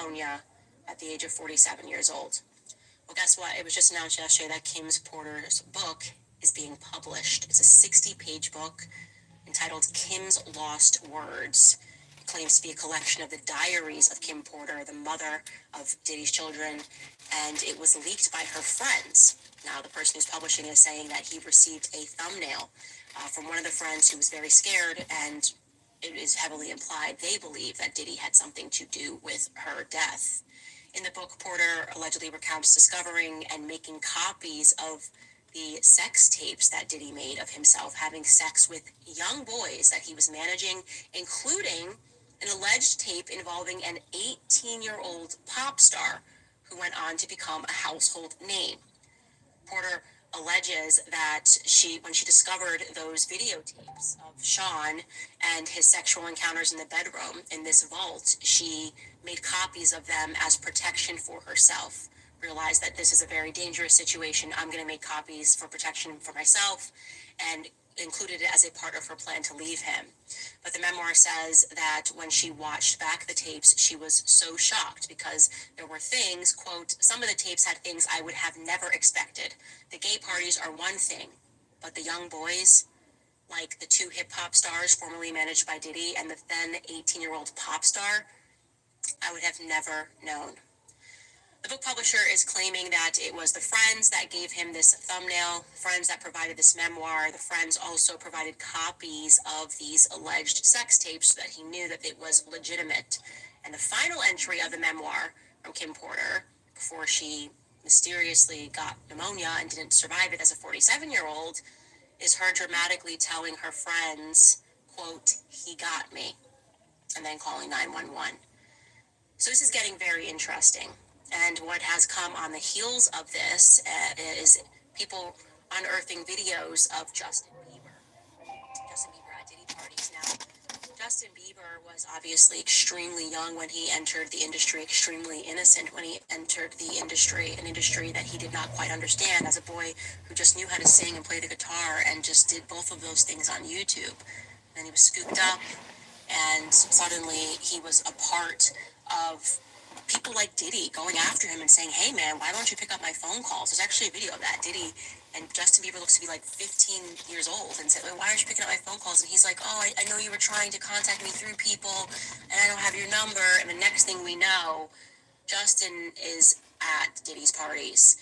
pneumonia at the age of 47 years old. Well, guess what? It was just announced yesterday that Kim Porter's book is being published. It's a 60-page book entitled Kim's Lost Words. It claims to be a collection of the diaries of Kim Porter, the mother of Diddy's children, and it was leaked by her friends. Now, the person who's publishing it is saying that he received a thumbnail from one of the friends who was very scared, and it is heavily implied they believe that Diddy had something to do with her death. In the book, Porter allegedly recounts discovering and making copies of the sex tapes that Diddy made of himself having sex with young boys that he was managing, including an alleged tape involving an 18-year-old pop star who went on to become a household name. Porter alleges that when she discovered those videotapes of Sean and his sexual encounters in the bedroom in this vault, she made copies of them as protection for herself. Realized that this is a very dangerous situation. I'm going to make copies for protection for myself, and included it as a part of her plan to leave him. But the memoir says that when she watched back the tapes, she was so shocked because there were things, quote, some of the tapes had things I would have never expected. The gay parties are one thing, but the young boys, like the two hip-hop stars formerly managed by Diddy and the then 18-year-old pop star, I would have never known. The book publisher is claiming that it was the friends that gave him this thumbnail, friends that provided this memoir. The friends also provided copies of these alleged sex tapes so that he knew that it was legitimate. And the final entry of the memoir from Kim Porter, before she mysteriously got pneumonia and didn't survive it as a 47-year-old, is her dramatically telling her friends, quote, he got me, and then calling 911. So this is getting very interesting. And what has come on the heels of this is people unearthing videos of Justin Bieber at Diddy parties. Now, Justin Bieber was obviously extremely young when he entered the industry, extremely innocent when he entered the industry, an industry that he did not quite understand as a boy who just knew how to sing and play the guitar and just did both of those things on YouTube. Then he was scooped up, and suddenly he was a part of people like Diddy going after him and saying, hey man, why don't you pick up my phone calls? There's actually a video of that. Diddy and Justin Bieber looks to be like 15 years old and said, why aren't you picking up my phone calls? And he's like, oh, I know you were trying to contact me through people and I don't have your number. And the next thing we know, Justin is at Diddy's parties.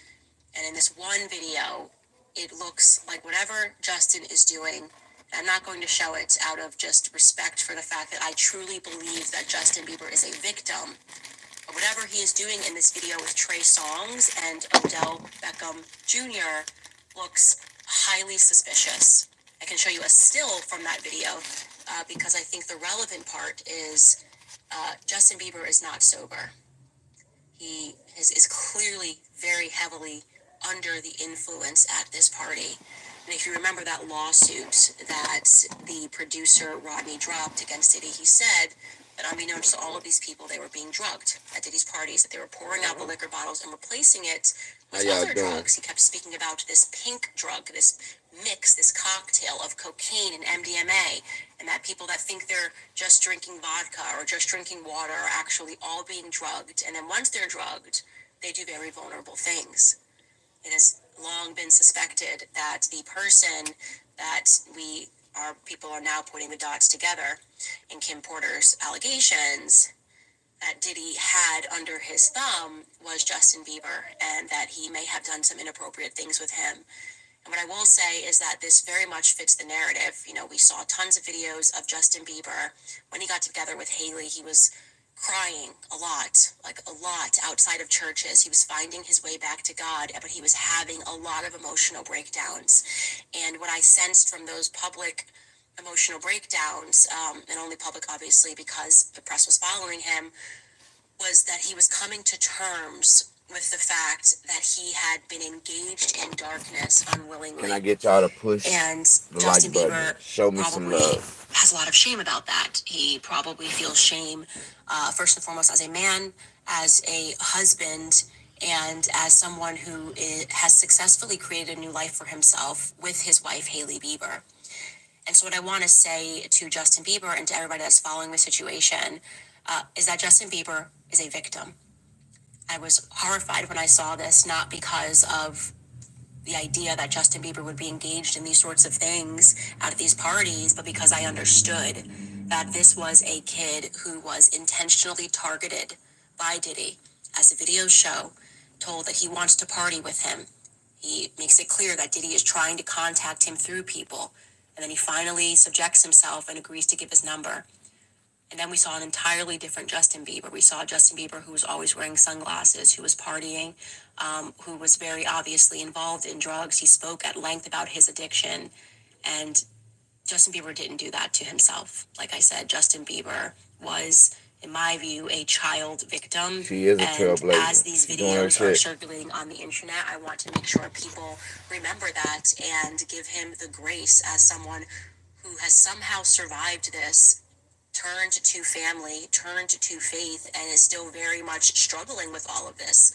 And in this one video, it looks like whatever Justin is doing, I'm not going to show it out of just respect for the fact that I truly believe that Justin Bieber is a victim. But whatever he is doing in this video with Trey Songz and Odell Beckham Jr. looks highly suspicious. I can show you a still from that video because I think the relevant part is Justin Bieber is not sober. He is clearly very heavily under the influence at this party. And if you remember that lawsuit that the producer Rodney dropped against Diddy, he said that unbeknownst to all of these people, they were being drugged at Diddy's parties, that they were pouring out the liquor bottles and replacing it with other drugs. He kept speaking about this pink drug, this mix, this cocktail of cocaine and MDMA, and that people that think they're just drinking vodka or just drinking water are actually all being drugged. And then once they're drugged, they do very vulnerable things. It has long been suspected that the person that people are now putting the dots together in Kim Porter's allegations that Diddy had under his thumb was Justin Bieber, and that he may have done some inappropriate things with him. And what I will say is that this very much fits the narrative. You know, we saw tons of videos of Justin Bieber. When he got together with Hailey, he was crying a lot outside of churches. He was finding his way back to God, but he was having a lot of emotional breakdowns. And what I sensed from those public emotional breakdowns, and only public obviously because the press was following him, was that he was coming to terms with the fact that he had been engaged in darkness unwillingly. Can I get y'all to push and the Justin like Bieber button? Show me some love. Has a lot of shame about that. He probably feels shame, first and foremost, as a man, as a husband, and as someone who has successfully created a new life for himself with his wife, Hailey Bieber. And so what I want to say to Justin Bieber and to everybody that's following the situation is that Justin Bieber is a victim. I was horrified when I saw this, not because of the idea that Justin Bieber would be engaged in these sorts of things at these parties, but because I understood that this was a kid who was intentionally targeted by Diddy, as the videos show, told that he wants to party with him. He makes it clear that Diddy is trying to contact him through people, and then he finally subjects himself and agrees to give his number. And then we saw an entirely different Justin Bieber. We saw Justin Bieber who was always wearing sunglasses, who was partying, who was very obviously involved in drugs. He spoke at length about his addiction. And Justin Bieber didn't do that to himself. Like I said, Justin Bieber was, in my view, a child victim. She is a And as trailblazer. these She's doing her videos are shit. circulating on the internet, I want to make sure people remember that and give him the grace as someone who has somehow survived this, turned to family, turned to faith, and is still very much struggling with all of this.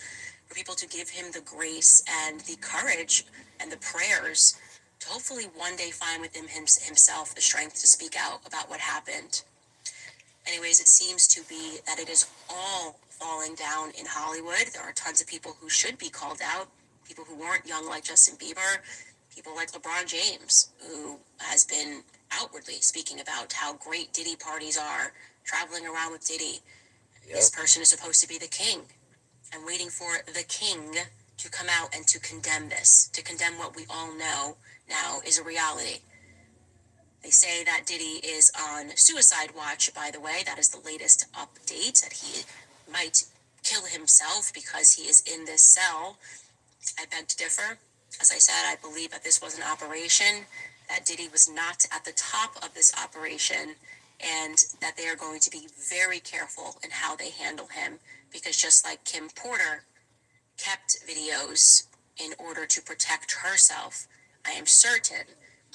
For people to give him the grace and the courage and the prayers to hopefully one day find within himself the strength to speak out about what happened. Anyways, it seems to be that it is all falling down in Hollywood. There are tons of people who should be called out, people who weren't young like Justin Bieber, people like LeBron James, who has been outwardly speaking about how great Diddy parties are, traveling around with Diddy. Yep. This person is supposed to be the king. I'm waiting for the king to come out and to condemn this, to condemn what we all know now is a reality. They say that Diddy is on suicide watch, by the way. That is the latest update, that he might kill himself because he is in this cell. I beg to differ. As I said, I believe that this was an operation, that Diddy was not at the top of this operation, and that they are going to be very careful in how they handle him, because just like Kim Porter kept videos in order to protect herself, I am certain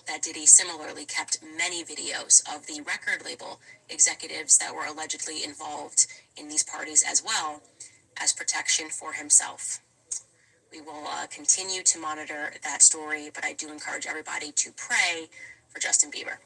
that Diddy similarly kept many videos of the record label executives that were allegedly involved in these parties as well, as protection for himself. We will continue to monitor that story, but I do encourage everybody to pray for Justin Bieber.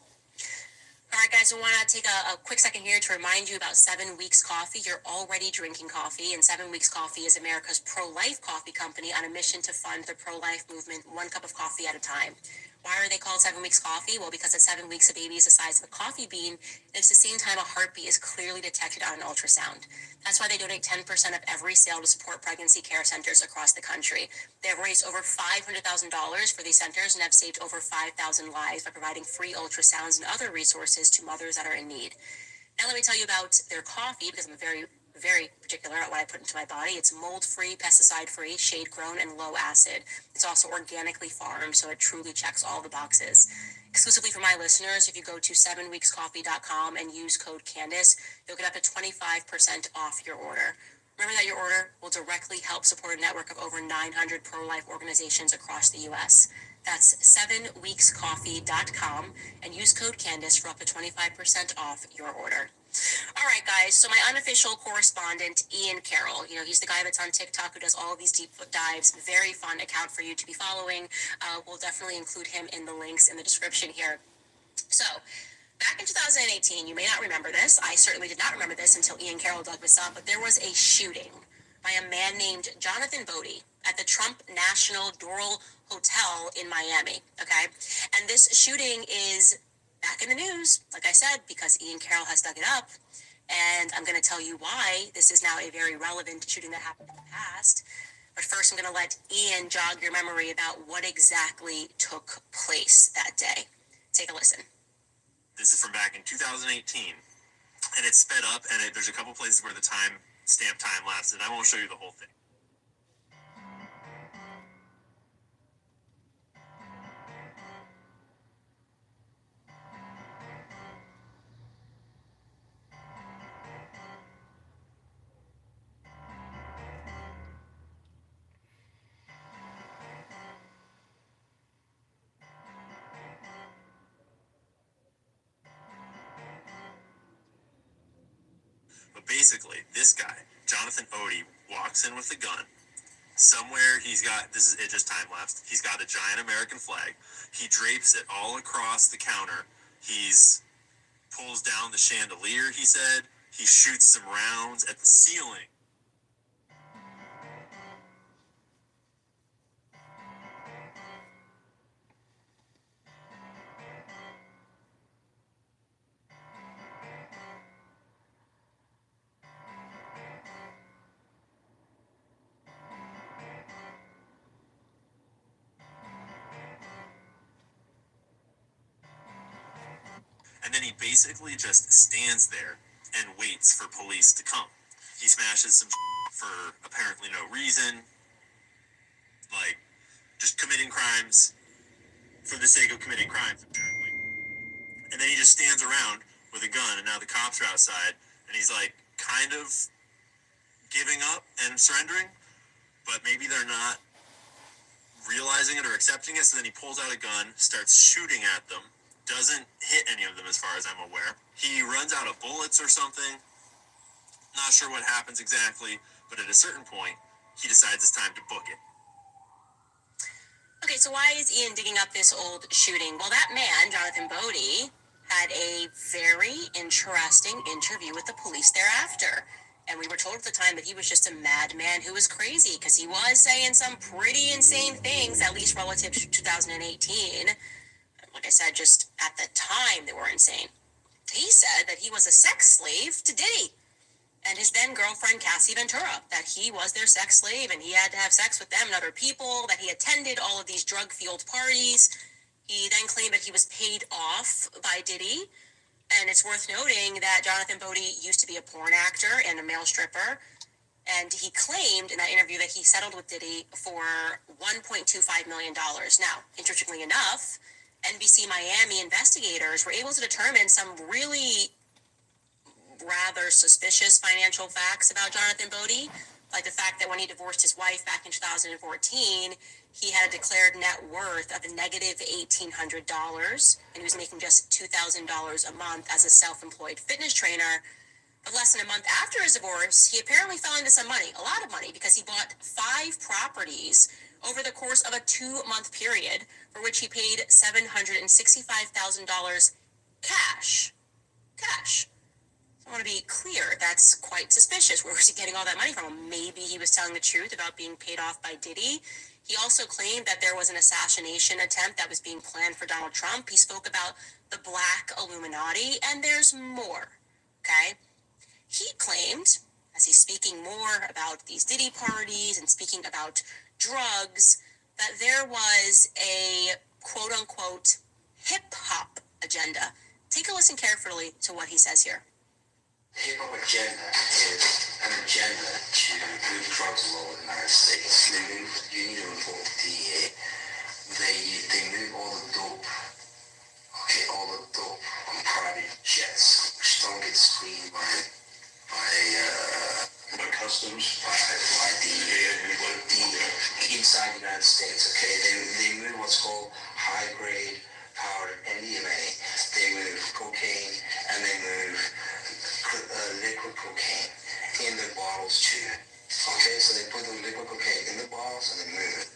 All right, guys, we want to take a quick second here to remind you about 7 Weeks Coffee. You're already drinking coffee, and 7 Weeks Coffee is America's pro-life coffee company on a mission to fund the pro-life movement one cup of coffee at a time. Why are they called 7 Weeks Coffee? Well, because at 7 weeks, a baby is the size of a coffee bean, and it's the same time a heartbeat is clearly detected on an ultrasound. That's why they donate 10% of every sale to support pregnancy care centers across the country. They have raised over $500,000 for these centers and have saved over 5,000 lives by providing free ultrasounds and other resources to mothers that are in need. Now let me tell you about their coffee, because I'm very, very particular about what I put into my body. It's mold-free, pesticide-free, shade-grown, and low acid. It's also organically farmed, so it truly checks all the boxes. Exclusively for my listeners, if you go to 7weekscoffee.com and use code Candace, you'll get up to 25% off your order. Remember that your order will directly help support a network of over 900 pro-life organizations across the U.S. That's 7weekscoffee.com and use code Candace for up to 25% off your order. All right, guys, so my unofficial correspondent, Ian Carroll, he's the guy that's on TikTok who does all of these deep dives. Very fun account for you to be following. We'll definitely include him in the links in the description here. So, back in 2018, you may not remember this. I certainly did not remember this until Ian Carroll dug this up, but there was a shooting by a man named Jonathan Bodie at the Trump National Doral Hotel in Miami, okay? And this shooting is back in the news, like I said, because Ian Carroll has dug it up, and I'm going to tell you why this is now a very relevant shooting that happened in the past. But first, I'm going to let Ian jog your memory about what exactly took place that day. Take a listen. This is from back in 2018, and it's sped up, and there's a couple places where the time lapsed, and I won't show you the whole thing. But basically, this guy, Jonathan Bodie, walks in with a gun. Somewhere he's got, it just time-lapsed, he's got a giant American flag. He drapes it all across the counter. Pulls down the chandelier, he said. He shoots some rounds at the ceiling. And then he basically just stands there and waits for police to come. He smashes some for apparently no reason, like just committing crimes for the sake of committing crimes, apparently. And then he just stands around with a gun, and now the cops are outside, and he's like kind of giving up and surrendering, but maybe they're not realizing it or accepting it. So then he pulls out a gun, starts shooting at them, doesn't hit any of them as far as I'm aware. He runs out of bullets or something. Not sure what happens exactly, but at a certain point, he decides it's time to book it. Okay, so why is Ian digging up this old shooting? Well, that man, Jonathan Bodie, had a very interesting interview with the police thereafter. And we were told at the time that he was just a madman who was crazy, because he was saying some pretty insane things, at least relative to 2018. Like I said, just at the time, they were insane. He said that he was a sex slave to Diddy and his then girlfriend, Cassie Ventura, that he was their sex slave and he had to have sex with them and other people, that he attended all of these drug-fueled parties. He then claimed that he was paid off by Diddy. And it's worth noting that Jonathan Bodie used to be a porn actor and a male stripper. And he claimed in that interview that he settled with Diddy for $1.25 million. Now, interestingly enough, NBC Miami investigators were able to determine some really rather suspicious financial facts about Jonathan Bodie, like the fact that when he divorced his wife back in 2014, he had a declared net worth of negative $1,800, and he was making just $2,000 a month as a self-employed fitness trainer. But less than a month after his divorce, he apparently fell into some money, a lot of money, because he bought 5 properties over the course of a 2-month period, for which he paid $765,000 cash. Cash. I want to be clear, that's quite suspicious. Where was he getting all that money from? Maybe he was telling the truth about being paid off by Diddy. He also claimed that there was an assassination attempt that was being planned for Donald Trump. He spoke about the Black Illuminati, and there's more, okay? He claimed, as he's speaking more about these Diddy parties and speaking about drugs, that there was a quote-unquote hip-hop agenda. Take a listen carefully to what he says here. The hip-hop agenda is an agenda to move drugs all over the United States. You need to report the DEA. They move all the dope, on private jets, which don't get screened by customs, by DEA, inside the United States. Okay, they move what's called high-grade powder, MDMA. They move cocaine, and they move liquid cocaine in the bottles too. Okay, so they put the liquid cocaine in the bottles and they move it.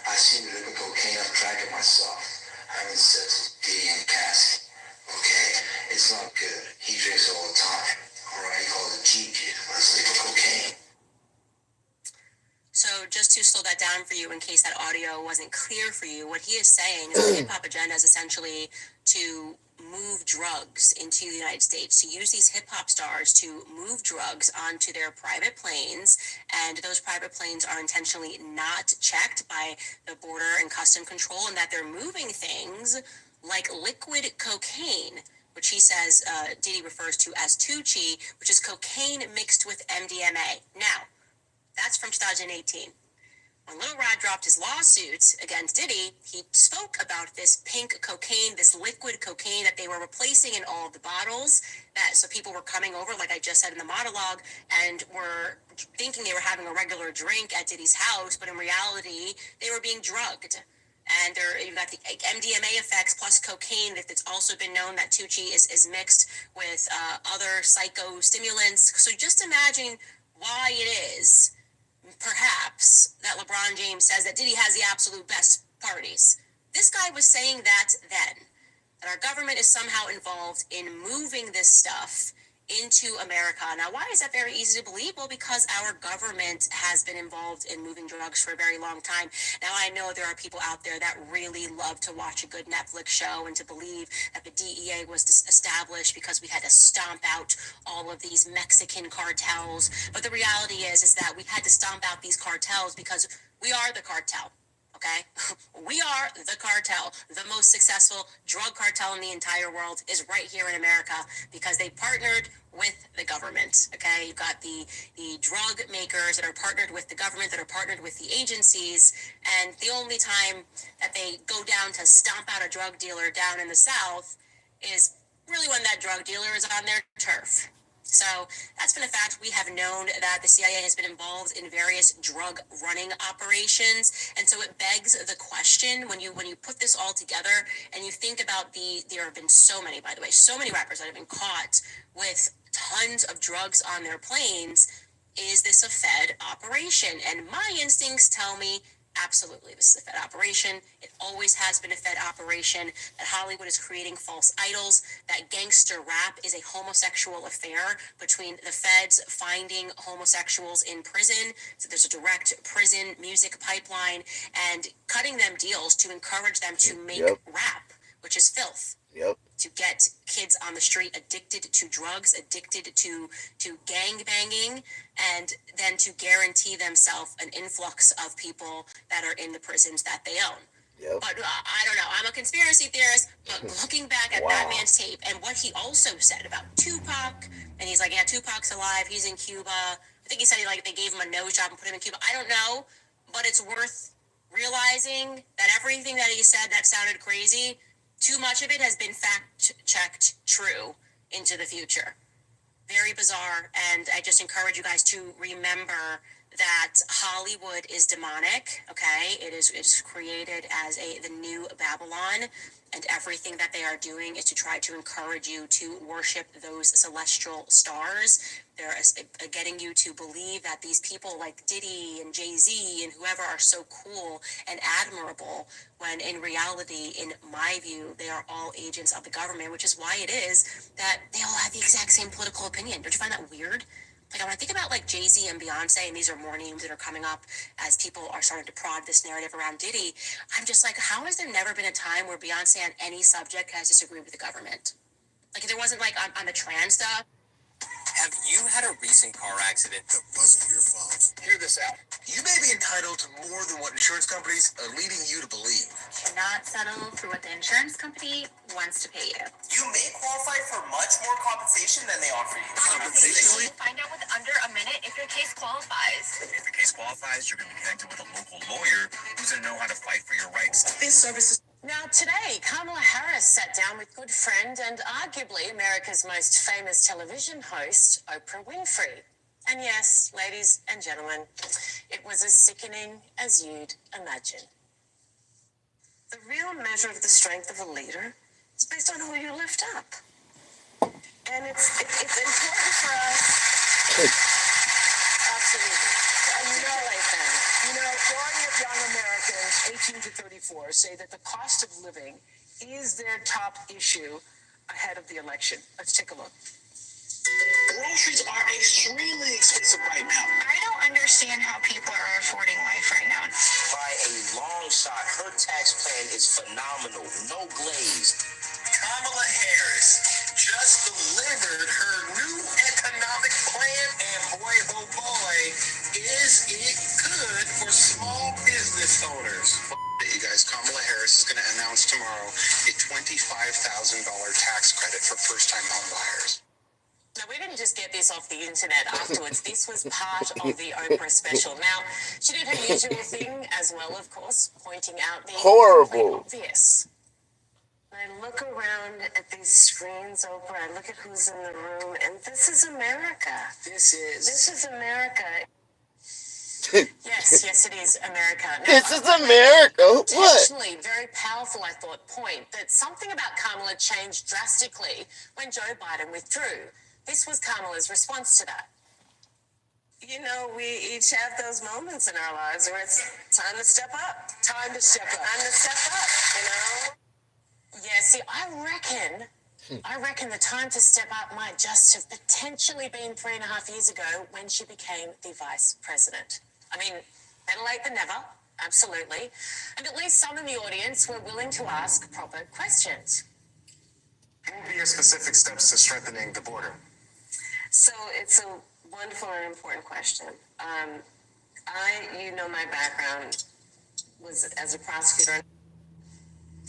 I've seen the liquid cocaine, I've drank it myself, having sex with Diddy and Cassie. Okay, it's not good. He drinks it all the time. Alright, he calls it GG, but it's liquid cocaine. So just to slow that down for you in case that audio wasn't clear for you, what he is saying is the hip-hop agenda is essentially to move drugs into the United States, to use these hip-hop stars to move drugs onto their private planes, and those private planes are intentionally not checked by the Border and Custom Control, and that they're moving things like liquid cocaine, which he says Diddy refers to as Tucci, which is cocaine mixed with MDMA. Now, that's from 2018. When Lil Rod dropped his lawsuit against Diddy, he spoke about this pink cocaine, this liquid cocaine that they were replacing in all of the bottles. So people were coming over, like I just said in the monologue, and were thinking they were having a regular drink at Diddy's house, but in reality, they were being drugged. And you've got the MDMA effects plus cocaine. It's also been known that Tucci is mixed with other psychostimulants. So just imagine why it is, perhaps, that LeBron James says that Diddy has the absolute best parties. This guy was saying that then, that our government is somehow involved in moving this stuff into America. Now, why is that very easy to believe? Well, because our government has been involved in moving drugs for a very long time. Now, I know there are people out there that really love to watch a good Netflix show and to believe that the DEA was established because we had to stomp out all of these Mexican cartels. But the reality is that we had to stomp out these cartels because we are the cartel. Okay, we are the cartel. The most successful drug cartel in the entire world is right here in America because they partnered with the government. Okay, you've got the drug makers that are partnered with the government, that are partnered with the agencies, and the only time that they go down to stomp out a drug dealer down in the South is really when that drug dealer is on their turf. So that's been a fact. We have known that the CIA has been involved in various drug running operations, and so it begs the question when you put this all together and you think about there have been so many, by the way, so many rappers that have been caught with tons of drugs on their planes. Is this a Fed operation? And my instincts tell me absolutely, this is a Fed operation. It always has been a Fed operation. That Hollywood is creating false idols. That gangster rap is a homosexual affair between the Feds finding homosexuals in prison. So there's a direct prison music pipeline and cutting them deals to encourage them to make rap, which is filth. To get kids on the street addicted to drugs, addicted to gang banging, and then to guarantee themselves an influx of people that are in the prisons that they own. But I don't know. I'm a conspiracy theorist, but looking back at that man's tape and what he also said about Tupac, and he's like, yeah, Tupac's alive. He's in Cuba. I think he said they gave him a nose job and put him in Cuba. I don't know, but it's worth realizing that everything that he said that sounded crazy, too much of it has been fact-checked true into the future. Very bizarre, and I just encourage you guys to remember that Hollywood is demonic, okay? It is created as the new Babylon, and everything that they are doing is to try to encourage you to worship those celestial stars. They're getting you to believe that these people like Diddy and Jay-Z and whoever are so cool and admirable, when in reality, in my view, they are all agents of the government, which is why it is that they all have the exact same political opinion. Don't you find that weird? Like, when I think about, like, Jay-Z and Beyonce, and these are more names that are coming up as people are starting to prod this narrative around Diddy, I'm just like, how has there never been a time where Beyonce on any subject has disagreed with the government? Like, if there wasn't, like, on the trans stuff. Have you had a recent car accident that wasn't your fault? Hear this out. You may be entitled to more than what insurance companies are leading you to believe. Cannot settle for what the insurance company wants to pay you. You may qualify for much more compensation than they offer you. Compensation? Find out with under a minute if your case qualifies. If your case qualifies, you're going to be connected with a local lawyer who's going to know how to fight for your rights. This service is... Now, today, Kamala Harris sat down with good friend and arguably America's most famous television host, Oprah Winfrey. And yes, ladies and gentlemen, it was as sickening as you'd imagine. The real measure of the strength of a leader is based on who you lift up. And it's important for us, absolutely, to annihilate them. You know, majority of young Americans, 18 to 34, say that the cost of living is their top issue ahead of the election. Let's take a look. Groceries are extremely expensive right now. I don't understand how people are affording life right now. By a long shot, her tax plan is phenomenal. No glaze. Kamala Harris just delivered her new economic plan, and boy, oh boy, is it good for small business owners. You guys, Kamala Harris is going to announce tomorrow a $25,000 tax credit for first-time home buyers. Now, we didn't just get this off the internet afterwards. This was part of the Oprah special. Now, she did her usual thing as well, of course, pointing out the Horrible. obvious. I look around at these screens, Oprah, I look at who's in the room, and this is America. This is America. Yes, it is America. Now, This is America. What? intentionally very powerful, I thought, point that something about Kamala changed drastically when Joe Biden withdrew. This was Kamala's response to that. You know, we each have those moments in our lives where it's time to step up. time to step up. Time to step up, you know? Yeah, see, I reckon I reckon the time to step up might just have potentially been 3.5 years ago when she became the vice president. I mean, better late than never, absolutely. And at least some in the audience were willing to ask proper questions. What will be your specific steps to strengthening the border? So it's a wonderful and important question. My background was as a prosecutor.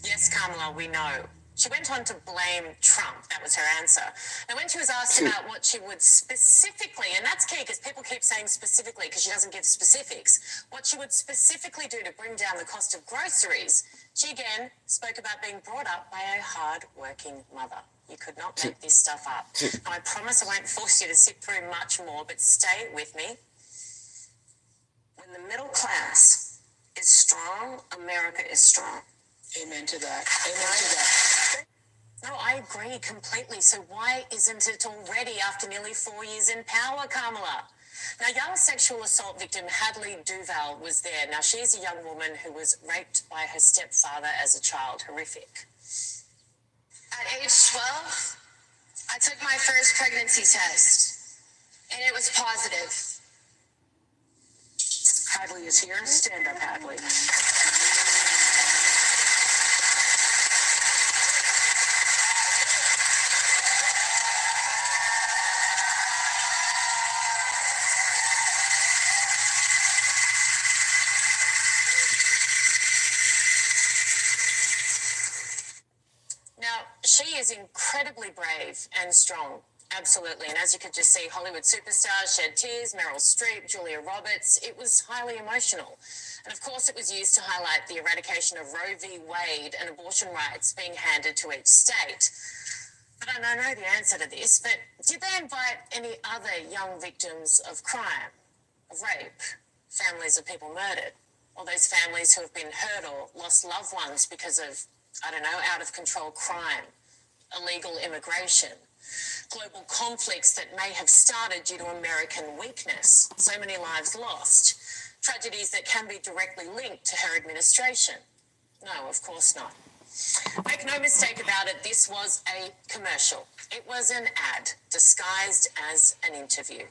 Yes, Kamala, we know. She went on to blame Trump. That was her answer. Now, when she was asked about what she would specifically, and that's key because people keep saying specifically because she doesn't give specifics, what she would specifically do to bring down the cost of groceries, she again spoke about being brought up by a hard-working mother. You could not make this stuff up. Now, I promise I won't force you to sit through much more, but stay with me. When the middle class is strong, America is strong. Amen to that. Amen to that. No, I agree completely. So why isn't it already after nearly 4 years in power, Kamala? Now, young sexual assault victim Hadley Duval was there. Now, she's a young woman who was raped by her stepfather as a child. Horrific. At age 12, I took my first pregnancy test, and it was positive. Hadley is here. Stand up, Hadley. Now, she is incredibly brave and strong. Absolutely. And as you could just see, Hollywood superstars shed tears, Meryl Streep, Julia Roberts. It was highly emotional. And of course, it was used to highlight the eradication of Roe v. Wade and abortion rights being handed to each state. But I don't know the answer to this, but did they invite any other young victims of crime, of rape, families of people murdered, or those families who have been hurt or lost loved ones because of, out of control crime, illegal immigration, global conflicts that may have started due to American weakness, so many lives lost, tragedies that can be directly linked to her administration? No, of course not. Make no mistake about it, this was a commercial. It was an ad disguised as an interview.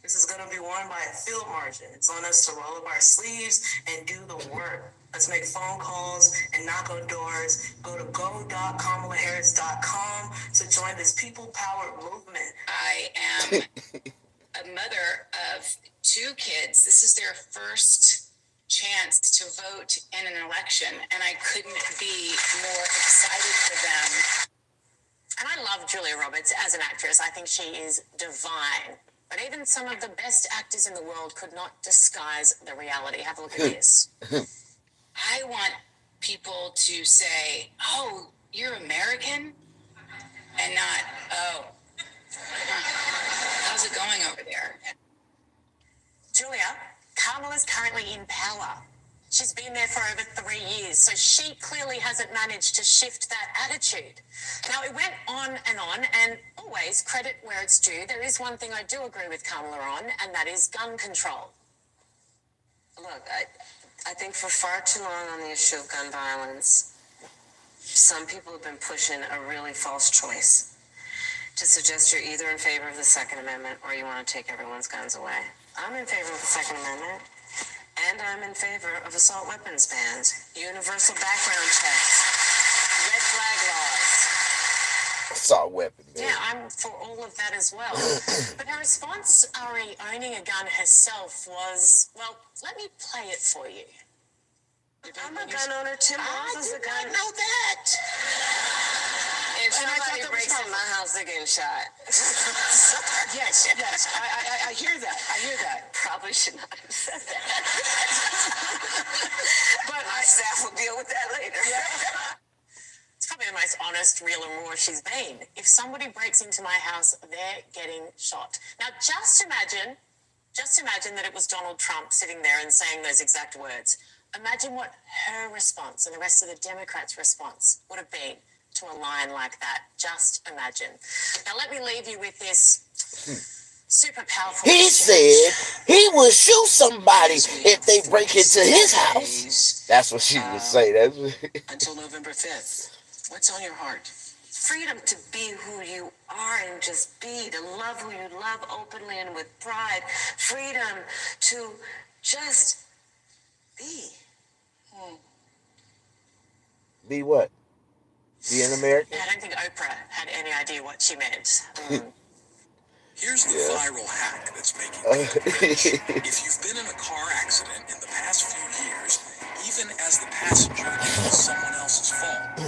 This is going to be worn by a field margin. It's on us to roll up our sleeves and do the work. Let's make phone calls and knock on doors. Go to go.kamalaharris.com to join this people-powered movement. I am a mother of 2 kids. This is their first chance to vote in an election, and I couldn't be more excited for them. And I love Julia Roberts as an actress. I think she is divine. But even some of the best actors in the world could not disguise the reality. Have a look at this. I want people to say, oh, you're American? And not, oh, how's it going over there? Julia, Kamala's currently in power. She's been there for over 3 years, so she clearly hasn't managed to shift that attitude. Now, it went on, and always credit where it's due. There is one thing I do agree with Kamala on, and that is gun control. Look, I think for far too long on the issue of gun violence, some people have been pushing a really false choice to suggest you're either in favor of the Second Amendment or you want to take everyone's guns away. I'm in favor of the Second Amendment, and I'm in favor of assault weapons bans, universal background checks, red flag laws. Assault weapon. Yeah, I'm for all of that as well. But her response, Ari, owning a gun herself was, well, let me play it for you. I'm a gun owner. Tim Walz is a gun. I know that. If somebody breaks in my house, they're getting shot. Yes. I hear that. Probably should not have said that. But my staff will deal with that later. Yeah. It's probably the most honest, real and raw she's been. If somebody breaks into my house, they're getting shot. Now, just imagine that it was Donald Trump sitting there and saying those exact words. Imagine what her response and the rest of the Democrats' response would have been to a line like that. Just imagine. Now, let me leave you with this super powerful He said he would shoot somebody if they break into his house. That's what she would say. That's until November 5th. What's on your heart? freedom to be who you are and just be, to love who you love openly and with pride. Freedom to just be. Be what? Be an American? I don't think Oprah had any idea what she meant. Here's the Yeah. viral hack that's making people rich. If you've been in a car accident in the past few years, even as the passenger, it was someone else's fault.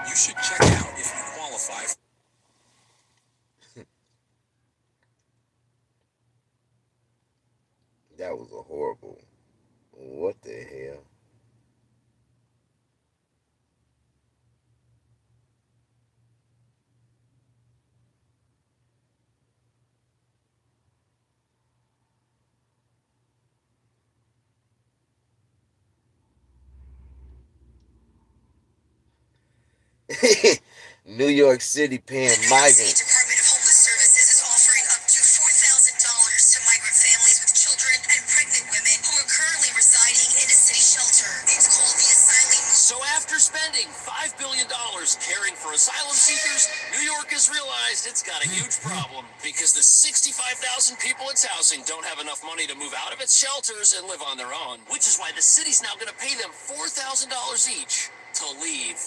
You should check out if you qualify for That was a horrible. What the hell? New York City paying migrants. Department of Homeless Services is offering up to $4,000 to migrant families with children and pregnant women who are currently residing in a city shelter. It's called the Asylum. So after spending $5 billion caring for asylum seekers, New York has realized it's got a huge problem because the 65,000 people it's housing don't have enough money to move out of its shelters and live on their own, which is why the city's now going to pay them $4,000 each to leave.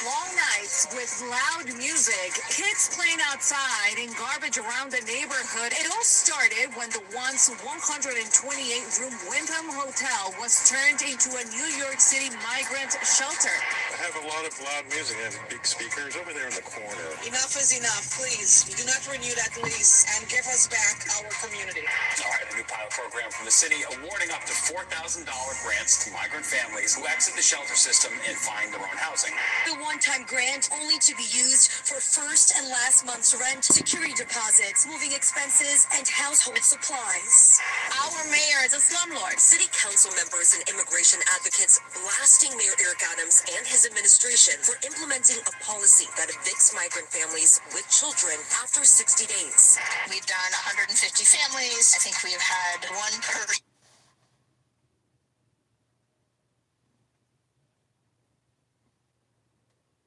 Long nights with loud music, kids playing outside, and garbage around the neighborhood. It all started when the once 128-room Wyndham Hotel was turned into a New York City migrant shelter. I have a lot of loud music and big speakers over there in the corner. Enough is enough, please. Do not renew that lease and give us back our community. All right, a new pilot program from the city awarding up to $4,000 grants to migrant families who exit the shelter system and find their own housing. The one-time grant only to be used for first and last month's rent, security deposits, moving expenses, and household supplies. Our mayor is a slumlord. City council members and immigration advocates blasting Mayor Eric Adams and his administration for implementing a policy that evicts migrant families with children after 60 days. We've done 150 families. I think we've had one per.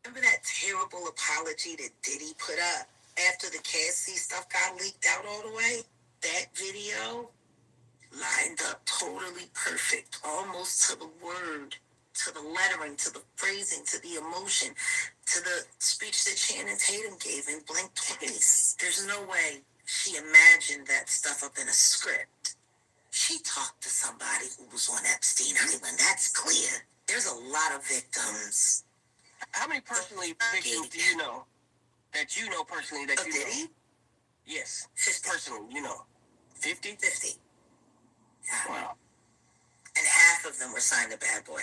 Remember that terrible apology that Diddy put up after the Cassie stuff got leaked out all the way? That video lined up totally perfect, almost to the word, to the lettering, to the phrasing, to the emotion, to the speech that Channing Tatum gave in Blank 20s. There's no way she imagined that stuff up in a script. She talked to somebody who was on Epstein Island. That's clear. There's a lot of victims. How many personally victims do you know? That you know personally that you know? Diddy? Yes. 50. Personally, you know. 50? 50. Yeah. Wow. And half of them were signed to Bad Boy.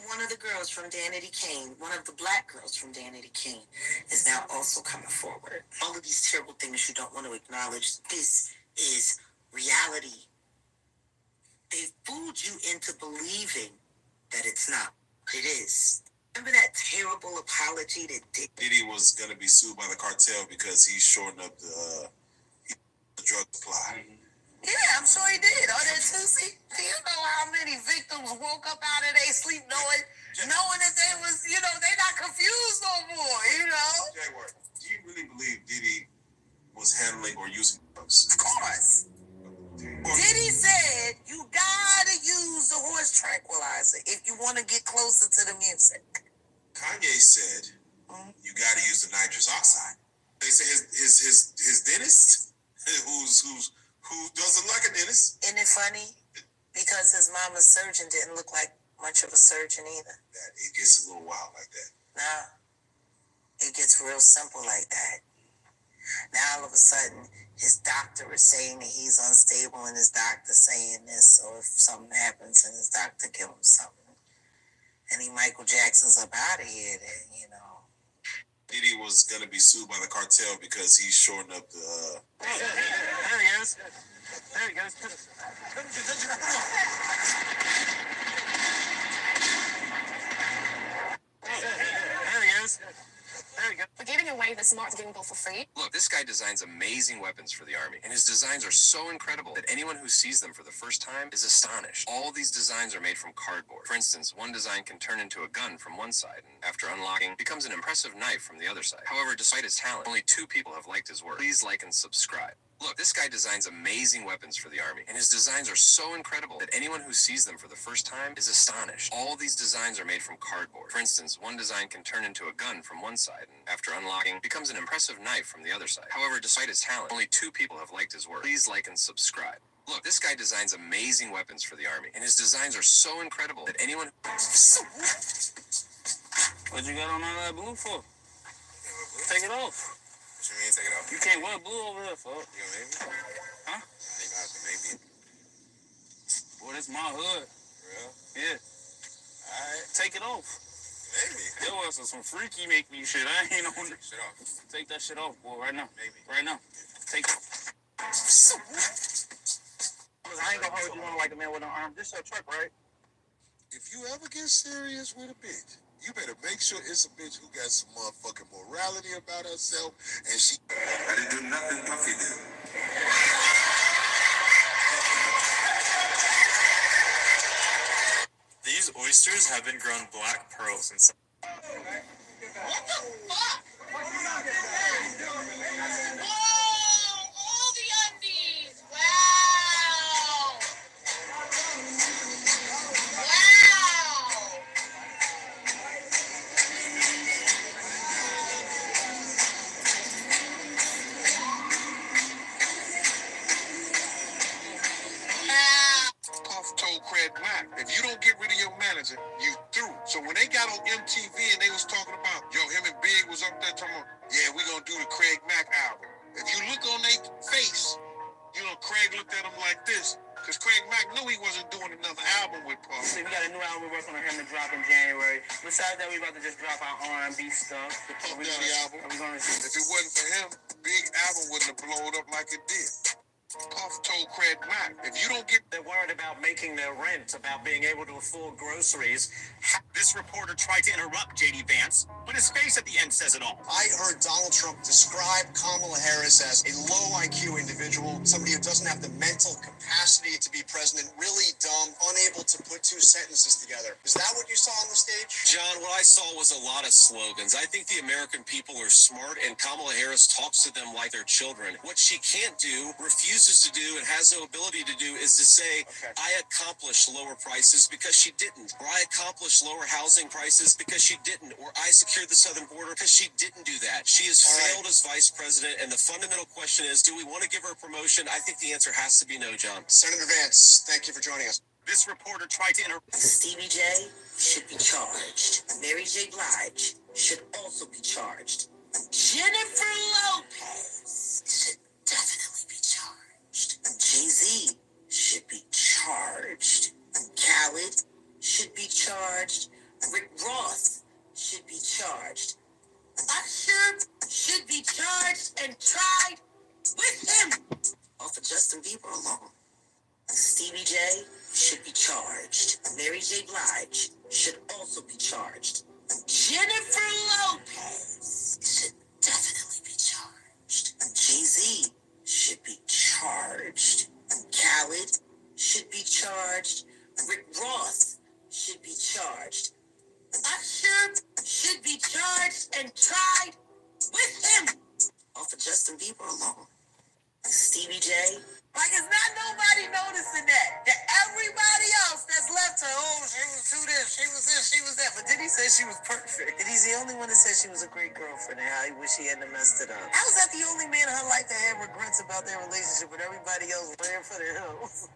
One of the girls from Danity Kane, one of the black girls from Danity Kane, is now also coming forward. All of these terrible things you don't want to acknowledge. This is reality. They fooled you into believing that it's not. It is. Remember that terrible apology that Diddy was going to be sued by the cartel because he's shorting up the drug supply. Yeah, I'm sure he did. Oh, that Tootsie. Do you know how many victims woke up out of their sleep knowing that they was, they're not confused no more, Jaguar, do you really believe Diddy was handling or using drugs? Of course. Diddy said you gotta use the horse tranquilizer if you want to get closer to the music. Kanye said you gotta use the nitrous oxide. They say his dentist, who doesn't like a dentist. Isn't it funny? Because his mama's surgeon didn't look like much of a surgeon either. That it gets a little wild like that. Nah, it gets real simple like that. Now all of a sudden, his doctor is saying that he's unstable, and his doctor saying this. So if something happens and his doctor give him something, and Michael Jackson's up out of here, then Diddy was gonna be sued by the cartel because he's shorting up the. There he is. There he goes. There he is. There you go. We're giving away this marketing bill for free. Look, this this guy designs amazing weapons for the Army, and his designs are so incredible that anyone who sees them for the first time is astonished. All these designs are made from cardboard. For instance, one design can turn into a gun from one side, and after unlocking, becomes an impressive knife from the other side. However, despite his talent, only 2 people have liked his work. Please like and subscribe. Look, this guy designs amazing weapons for the Army, and his designs are so incredible that anyone who sees them for the first time is astonished. All these designs are made from cardboard. For instance, one design can turn into a gun from one side, and after unlocking, becomes an impressive knife from the other side. However, despite his talent, only 2 people have liked his work. Please like and subscribe. Look, this guy designs amazing weapons for the Army, and his designs are so incredible that anyone... What you got on all that blue for? Take it off. What you mean, take it off? You can't wear blue over there, folks. You gonna make me? Huh? Maybe. Well, it's my hood. Real? Yeah. Alright. Take it off. Maybe. There was some freaky make me shit. I ain't on it. Shit off. Take that shit off, boy, right now. Maybe. Right now. Take it. I ain't gonna hold you on like a man with an arm. This your truck, right? If you ever get serious with a bitch, you better make sure it's a bitch who got some motherfucking morality about herself, and she... I didn't do nothing Puffy did. These oysters have been grown black pearls inside. What the fuck? Whoa, all the undies. Wow. Puff told Craig Mack, if you don't get rid of your manager, you through. So when they got on MTV and they was talking about, yo, him and Big was up there talking about, yeah, we gonna do the Craig Mack album. If you look on their face, you know, Craig looked at him like this, because Craig Mack knew he wasn't doing another album with Puff. See, we got a new album we're working on him to drop in January. Besides that, we about to just drop our R&B stuff. The Puff Daddy album. If it wasn't for him, Big album wouldn't have blown up like it did. Puff told Craig Mack, if you don't get... They're worried about making their rent, about being able to afford groceries. This reporter tried to interrupt J.D. Vance, but his face at the end says it all. I heard Donald Trump describe Kamala Harris as a low IQ individual, somebody who doesn't have the mental capacity to be president, really dumb, unable to put 2 sentences together. Is that what you saw on the stage? John, what I saw was a lot of slogans. I think the American people are smart, and Kamala Harris talks to them like they're children. What she can't do, refuses to do, and has no ability to do is to say, I accomplished lower prices because she didn't, or I accomplished lower housing prices because she didn't, or I secured the southern border because she didn't do that. She has failed as vice president, and the fundamental question is, do we want to give her a promotion? I think the answer has to be no, John. Senator Vance, thank you for joining us. This reporter tried to interrupt. Stevie J should be charged. Mary J. Blige should also be charged. Jennifer Lopez should definitely be charged. Jay-Z should be charged. Khaled should be charged. Rick Ross should be charged. Usher should be charged and tried with him. Or for Justin Bieber alone. Stevie J should be charged. Mary J. Blige should also be charged. Jennifer Lopez should definitely be charged. Jay-Z should be charged. Khaled should be charged. Rick Ross should be charged. Usher should be charged and tried with him. Or for Justin Bieber alone. Stevie J. Like, it's not nobody noticing that. That everybody else that's left her, oh, she was too this, she was this, she was that. But then he said she was perfect. And he's the only one that said she was a great girlfriend and how he wish he hadn't messed it up. How is that the only man in her life that had regrets about their relationship, but everybody else ran for the hills?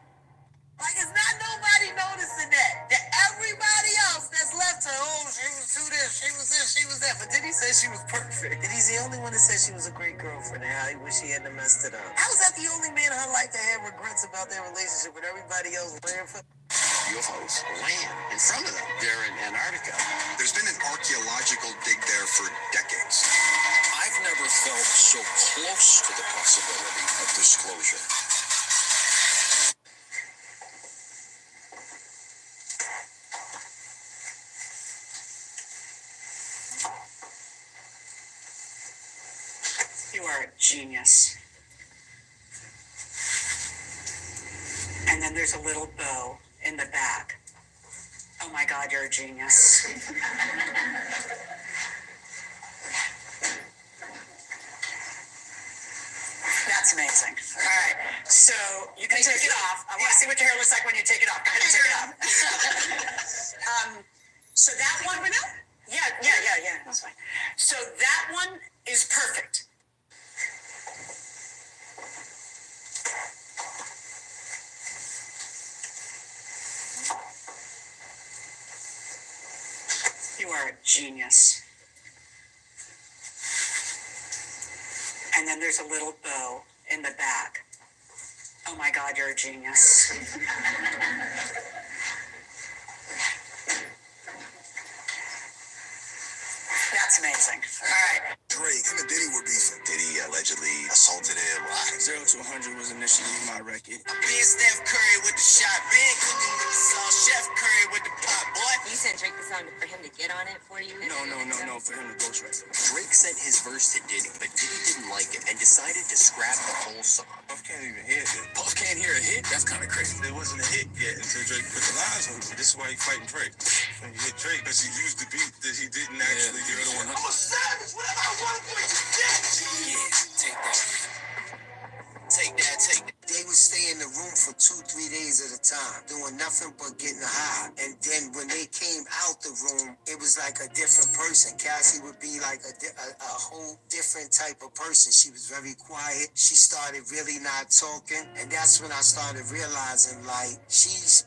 Like, it's not nobody noticing that. That everybody else that's left her, oh, she was too this, she was this, she was that. But then he said she was perfect. And he's the only one that said she was a great girlfriend and how he wish he hadn't messed it up. How is that the only man in her life that had regrets about their relationship, but everybody else ran for... UFOs land in front of them there in Antarctica. There's been an archaeological dig there for decades. I've never felt so close to the possibility of disclosure. He You are a genius. And then there's a little bow in the back. Oh my God, you're a genius. That's amazing. All right, so you can take it off. I want to see what your hair looks like when you take it off. Go ahead and take it off. So that one, yeah, that's fine. So that one is perfect. You are a genius. And then there's a little bow in the back. Oh my God, you're a genius. That's amazing. All right. Drake, him and Diddy were beefing. Diddy allegedly assaulted him. 0 to 100 was initially my record. Being Steph Curry with the shot, been cooking with the sauce, Chef Curry with the pot, boy. You sent Drake the song for him to get on it for you? No, for him to ghostwrite. Drake sent his verse to Diddy, but Diddy didn't like it and decided to scrap the whole song. Puff can't even hear it. Puff can't hear a hit? That's kind of crazy. It wasn't a hit yet until Drake put the lines on it. This is why he fighting Drake. When you hit Drake, because he used the beat that he didn't actually do it on. I'm a savage, whatever I want, I'm going to get. Yeah, take that. Take that. They would stay in the room for 2-3 days at a time, doing nothing but getting high. And then when they came out the room, it was like a different person. Cassie would be like a whole different type of person. She was very quiet. She started really not talking. And that's when I started realizing, like, she's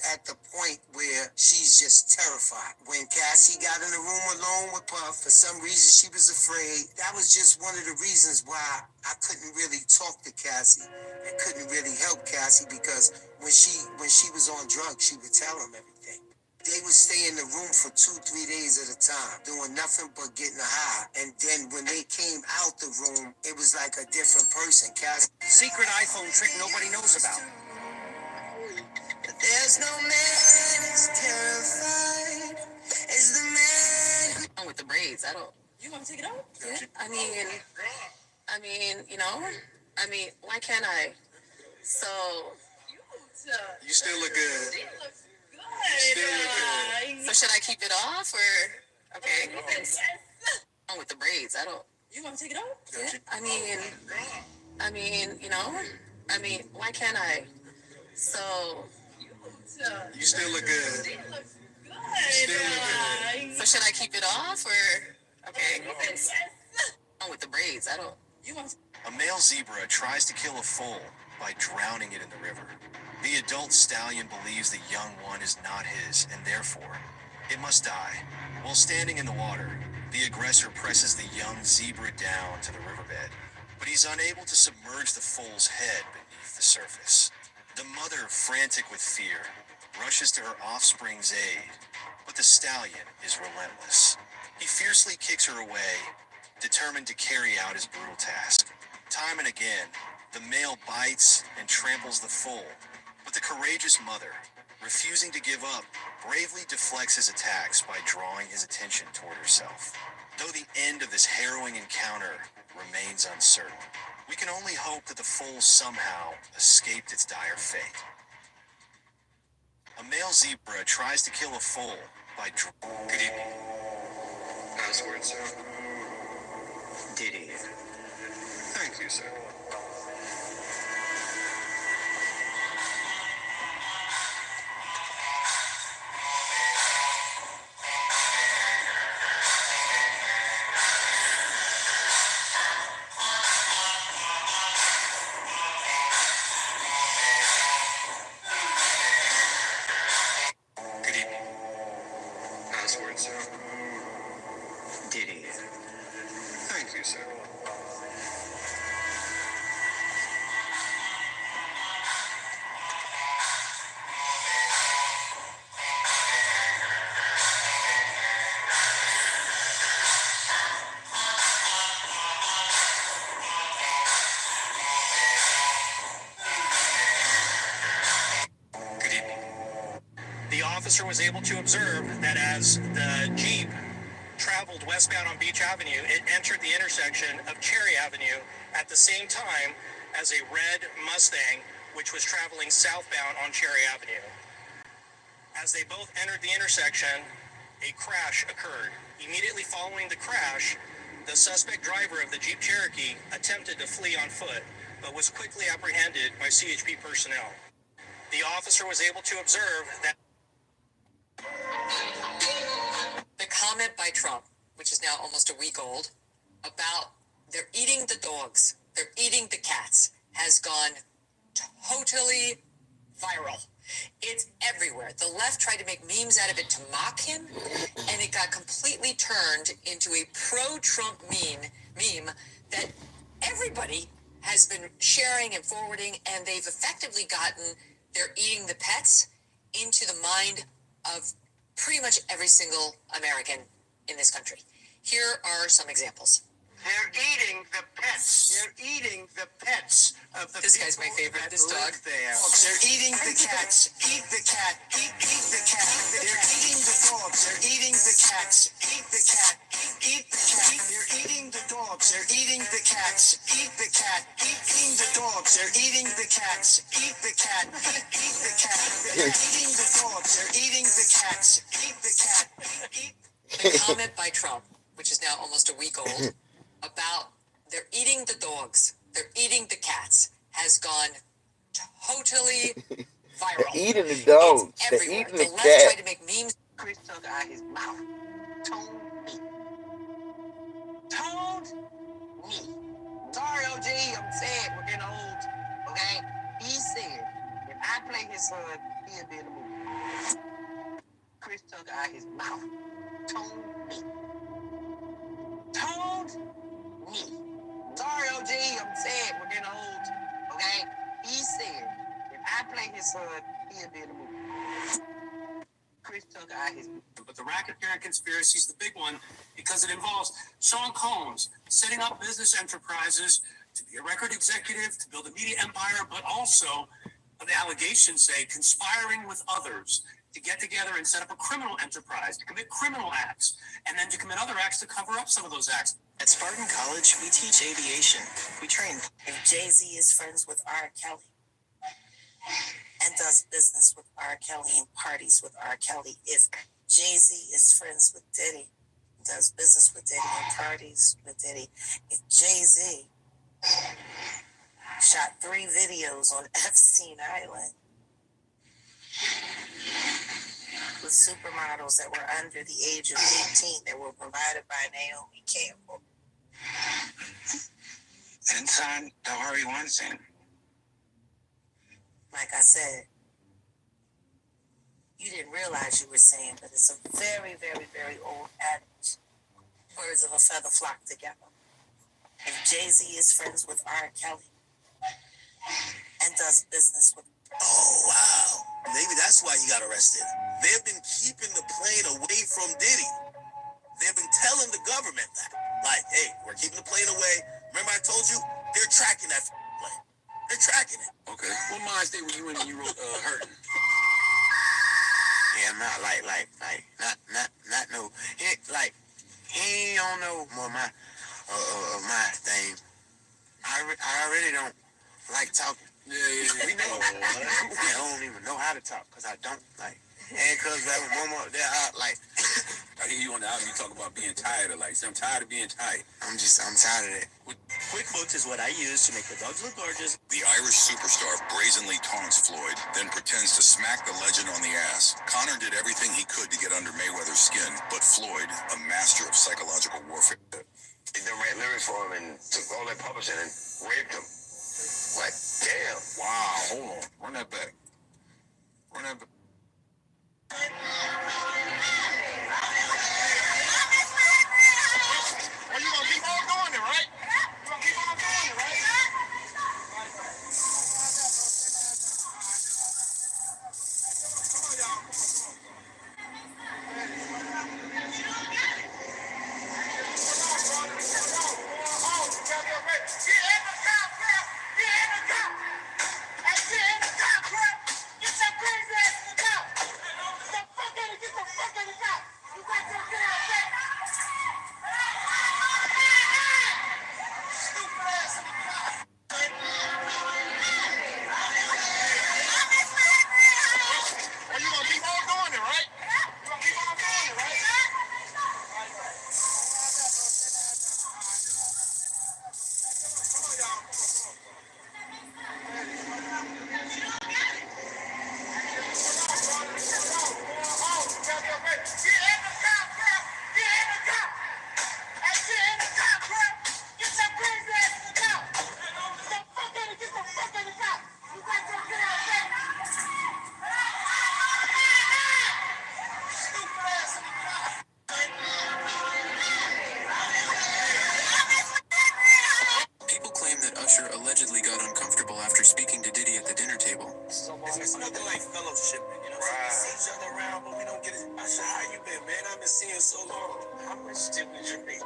at the point where she's just terrified. When Cassie got in the room alone with Puff, for some reason she was afraid. That was just one of the reasons why I couldn't really talk to Cassie and couldn't really help Cassie, because when she was on drugs, she would tell him everything. They would stay in the room for 2-3 days at a time, doing nothing but getting high. And then when they came out the room, it was like a different person. Cassie. Secret iPhone trick nobody knows about. There's no man as terrified as the man With the braids, I don't. You want to take it out? Yeah. I mean, you know, why can't I? So. You still look good. So should I keep it off or? Okay. With the braids, I don't. You want to take it out? Yeah. I mean, you know, why can't I? So. You still look good. So should I keep it off or? Okay. With the braids, I don't. A male zebra tries to kill a foal by drowning it in the river. The adult stallion believes the young one is not his, and therefore, it must die. While standing in the water, the aggressor presses the young zebra down to the riverbed, but he's unable to submerge the foal's head beneath the surface. The mother, frantic with fear, rushes to her offspring's aid, but the stallion is relentless. He fiercely kicks her away, determined to carry out his brutal task. Time and again, the male bites and tramples the foal, but the courageous mother, refusing to give up, bravely deflects his attacks by drawing his attention toward herself. Though the end of this harrowing encounter remains uncertain, we can only hope that the foal somehow escaped its dire fate. A male zebra tries to kill a foal by Good evening. Password, sir. Diddy. Thank you, sir. Good evening. Password, sir. Diddy. Thank you, sir. Good evening. The officer was able to observe that as the Jeep traveled westbound on Beach Avenue, it entered the intersection of Cherry Avenue at the same time as a red Mustang, which was traveling southbound on Cherry Avenue. As they both entered the intersection, a crash occurred. Immediately following the crash, the suspect driver of the Jeep Cherokee attempted to flee on foot, but was quickly apprehended by CHP personnel. The officer was able to observe that the comment by Trump, which is now almost a week old, about they're eating the dogs, they're eating the cats, has gone totally viral. It's everywhere. The left tried to make memes out of it to mock him, and it got completely turned into a pro-Trump meme that everybody has been sharing and forwarding, and they've effectively gotten they're eating the pets into the mind of pretty much every single American in this country. Here are some examples. They're eating the pets. They're eating the pets of the This guy's my favorite, this dog. there. They're eating the cats. Eat the cat. Eat the cat. They're eating the dogs. They're eating the cats. Eat the cat. Eat the cat. They're eating the dogs. They're eating the cats. Eat the cat. Eating the dogs. They're eating the cats. Eat the cat. Eat the cat. They're eating the dogs. They're eating the cats. Eat the cat. The comment by Trump, which is now almost a week old, about they're eating the dogs, they're eating the cats, has gone totally viral. They're eating the dogs. It's They're everywhere. eating The the left cat. tried to make memes. Chris took out his mouth. Told me. Told me. Sorry, OG, I'm sad. We're getting old. Okay? He said, if I play his son, he'll be in the movie. Chris took out his mouth. Told me. Told me. Sorry, OG, I'm sad. We're getting old. Okay? He said, if I play his son, he'll be in the movie. Chris took out his. But the racketeering conspiracy is the big one because it involves Sean Combs setting up business enterprises to be a record executive, to build a media empire, but also, the allegations say, conspiring with others to get together and set up a criminal enterprise, to commit criminal acts, and then to commit other acts to cover up some of those acts. At Spartan College, we teach aviation. We train. If Jay-Z is friends with R. Kelly and does business with R. Kelly and parties with R. Kelly, if Jay-Z is friends with Diddy, does business with Diddy and parties with Diddy, if Jay-Z shot 3 videos on Epstein Island with supermodels that were under the age of 18 that were provided by Naomi Campbell. And son, the Harvey Weinstein. Like I said, you didn't realize you were saying, but it's a very, very, very old adage. Birds of a feather flock together. If Jay-Z is friends with R. Kelly and does business with... Oh, wow. Maybe that's why he got arrested. They've been keeping the plane away from Diddy. They've been telling the government that. Like, hey, we're keeping the plane away. Remember I told you? They're tracking that plane. They're tracking it. Okay. What mind state were you in when you wrote Hurtin'? Yeah, not no. He don't know more my thing. I really don't like talking. Yeah. We know. I don't even know how to talk because I don't like. And because that one more, I hear you on the album, you talk about being tired of life. So I'm tired of being tired. I'm tired of it. QuickBooks is what I use to make the dogs look gorgeous. The Irish superstar brazenly taunts Floyd, then pretends to smack the legend on the ass. Conor did everything he could to get under Mayweather's skin, but Floyd, a master of psychological warfare. They done ran lyrics for him and took all that publishing and raped him. Like, damn. Wow, hold on. Run that back. Run that back. Well, you gonna keep on doing it, right? You gonna keep on doing it, right? nothing like fellowshipping, you know. So we see each other around, but we don't get it. I said, how you been, man? I've been seeing you so long. How much did we drink?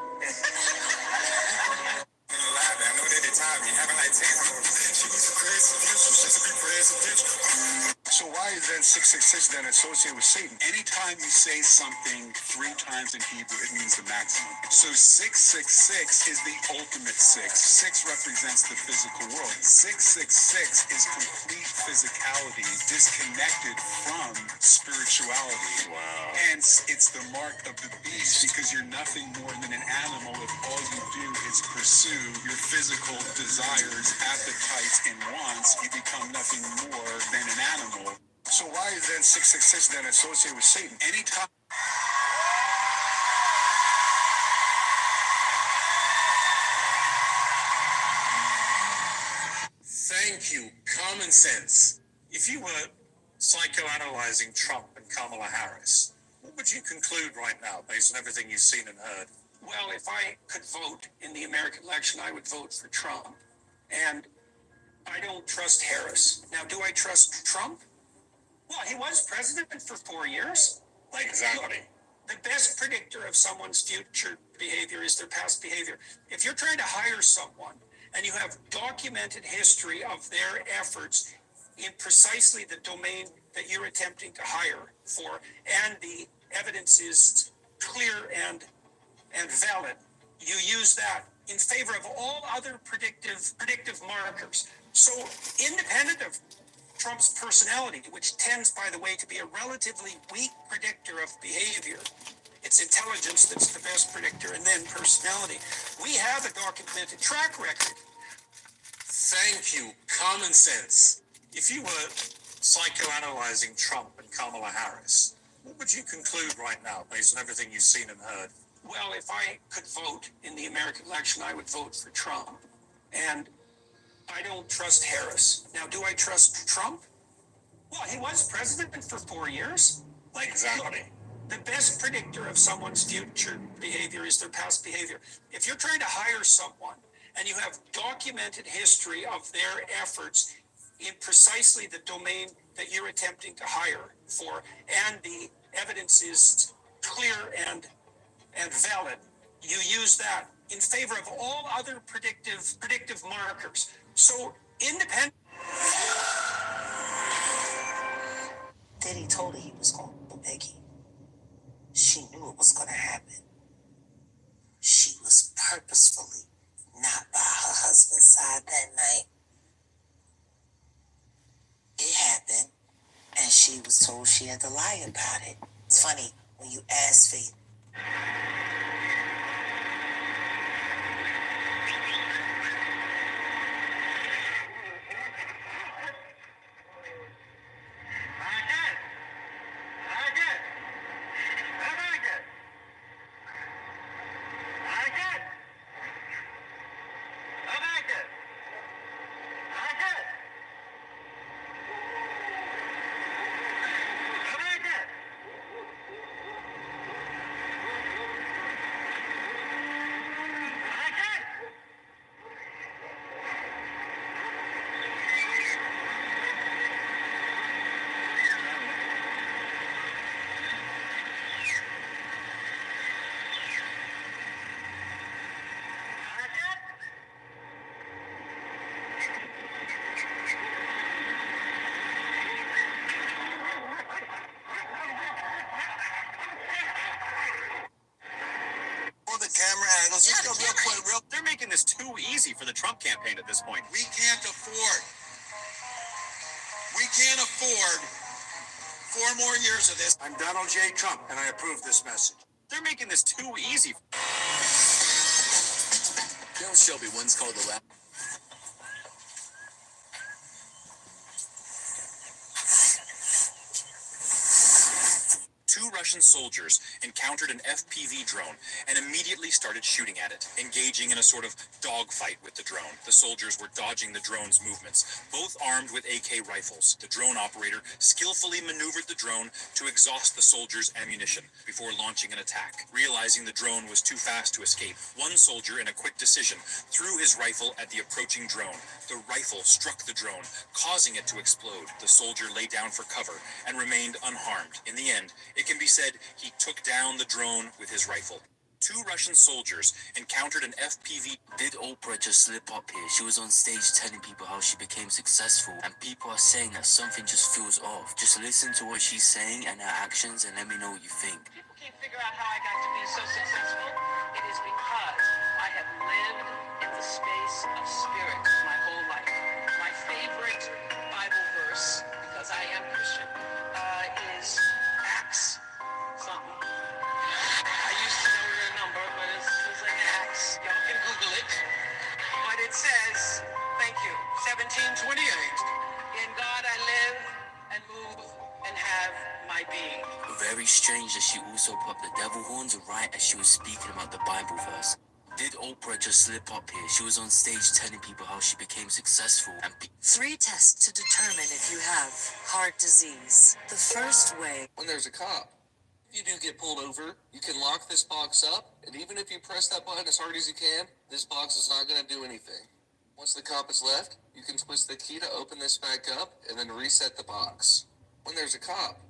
I know that the time you haven't like 10 she was a president, so she's a big president. So why is then 666 then associated with Satan? Anytime you say something 3 times in Hebrew, it means the maximum. So 666 is the ultimate 6. 6 represents the physical world. 666 is complete physicality disconnected from spirituality. Wow. Hence, it's the mark of the beast because you're nothing more than an animal if all you do is pursue your physical desires, appetites, and wants. You become nothing more than an animal. So why is then 666 then associated with Satan? Anytime. Thank you. Common sense. If you were psychoanalyzing Trump and Kamala Harris, what would you conclude right now based on everything you've seen and heard? Well, if I could vote in the American election, I would vote for Trump. And I don't trust Harris. Now, do I trust Trump? Well, he was president for 4 years. Like, exactly. Look, the best predictor of someone's future behavior is their past behavior. If you're trying to hire someone and you have documented history of their efforts in precisely the domain that you're attempting to hire for, and the evidence is clear and valid, you use that in favor of all other predictive markers. So, independent of Trump's personality, which tends, by the way, to be a relatively weak predictor of behavior. It's intelligence that's the best predictor, and then personality. We have a documented track record. Thank you. Common sense. If you were psychoanalyzing Trump and Kamala Harris, what would you conclude right now, based on everything you've seen and heard? Well, if I could vote in the American election, I would vote for Trump. And I don't trust Harris. Now, do I trust Trump? Well, he was president for 4 years. Like, exactly. Look, the best predictor of someone's future behavior is their past behavior. If you're trying to hire someone and you have documented history of their efforts in precisely the domain that you're attempting to hire for, and the evidence is clear and valid, you use that in favor of all other predictive markers. So, independent. Diddy told her he was going to Peggy. She knew it was going to happen. She was purposefully not by her husband's side that night. It happened, and she was told she had to lie about it. It's funny when you ask Faith. They're making this too easy for the Trump campaign at this point. We can't afford 4 more years of this. I'm Donald J. Trump, and I approve this message. They're making this too easy. Bill Shelby once called the lab. Two Russian soldiers encountered an FPV drone and immediately started shooting at it, engaging in a sort of dogfight with the drone. The soldiers were dodging the drone's movements, both armed with AK rifles. The drone operator skillfully maneuvered the drone to exhaust the soldiers' ammunition before launching an attack. Realizing the drone was too fast to escape, one soldier, in a quick decision, threw his rifle at the approaching drone. The rifle struck the drone, causing it to explode. The soldier lay down for cover and remained unharmed. In the end, it can be said he took down the drone with his rifle. 2 Russian soldiers encountered an FPV. Did Oprah just slip up here? She was on stage telling people how she became successful, and people are saying that something just feels off. Just listen to what she's saying and her actions and let me know what you think. People can't figure out how I got to be so successful. It is because I have lived in the space of spirit my whole life. My favorite Bible verse, because I am Christian, is Acts something. I used to know the number, but it's like Acts. Y'all can Google it. But it says, thank you, 1728. In God I live and move and have my being. Very strange that she also popped the devil horns right as she was speaking about the Bible verse. Did Oprah just slip up here? She was on stage telling people how she became successful and 3 tests to determine if you have heart disease. The first way. When there's a cop, if you do get pulled over, you can lock this box up, and even if you press that button as hard as you can, this box is not going to do anything. Once the cop is left, you can twist the key to open this back up and then reset the box. When there's a cop,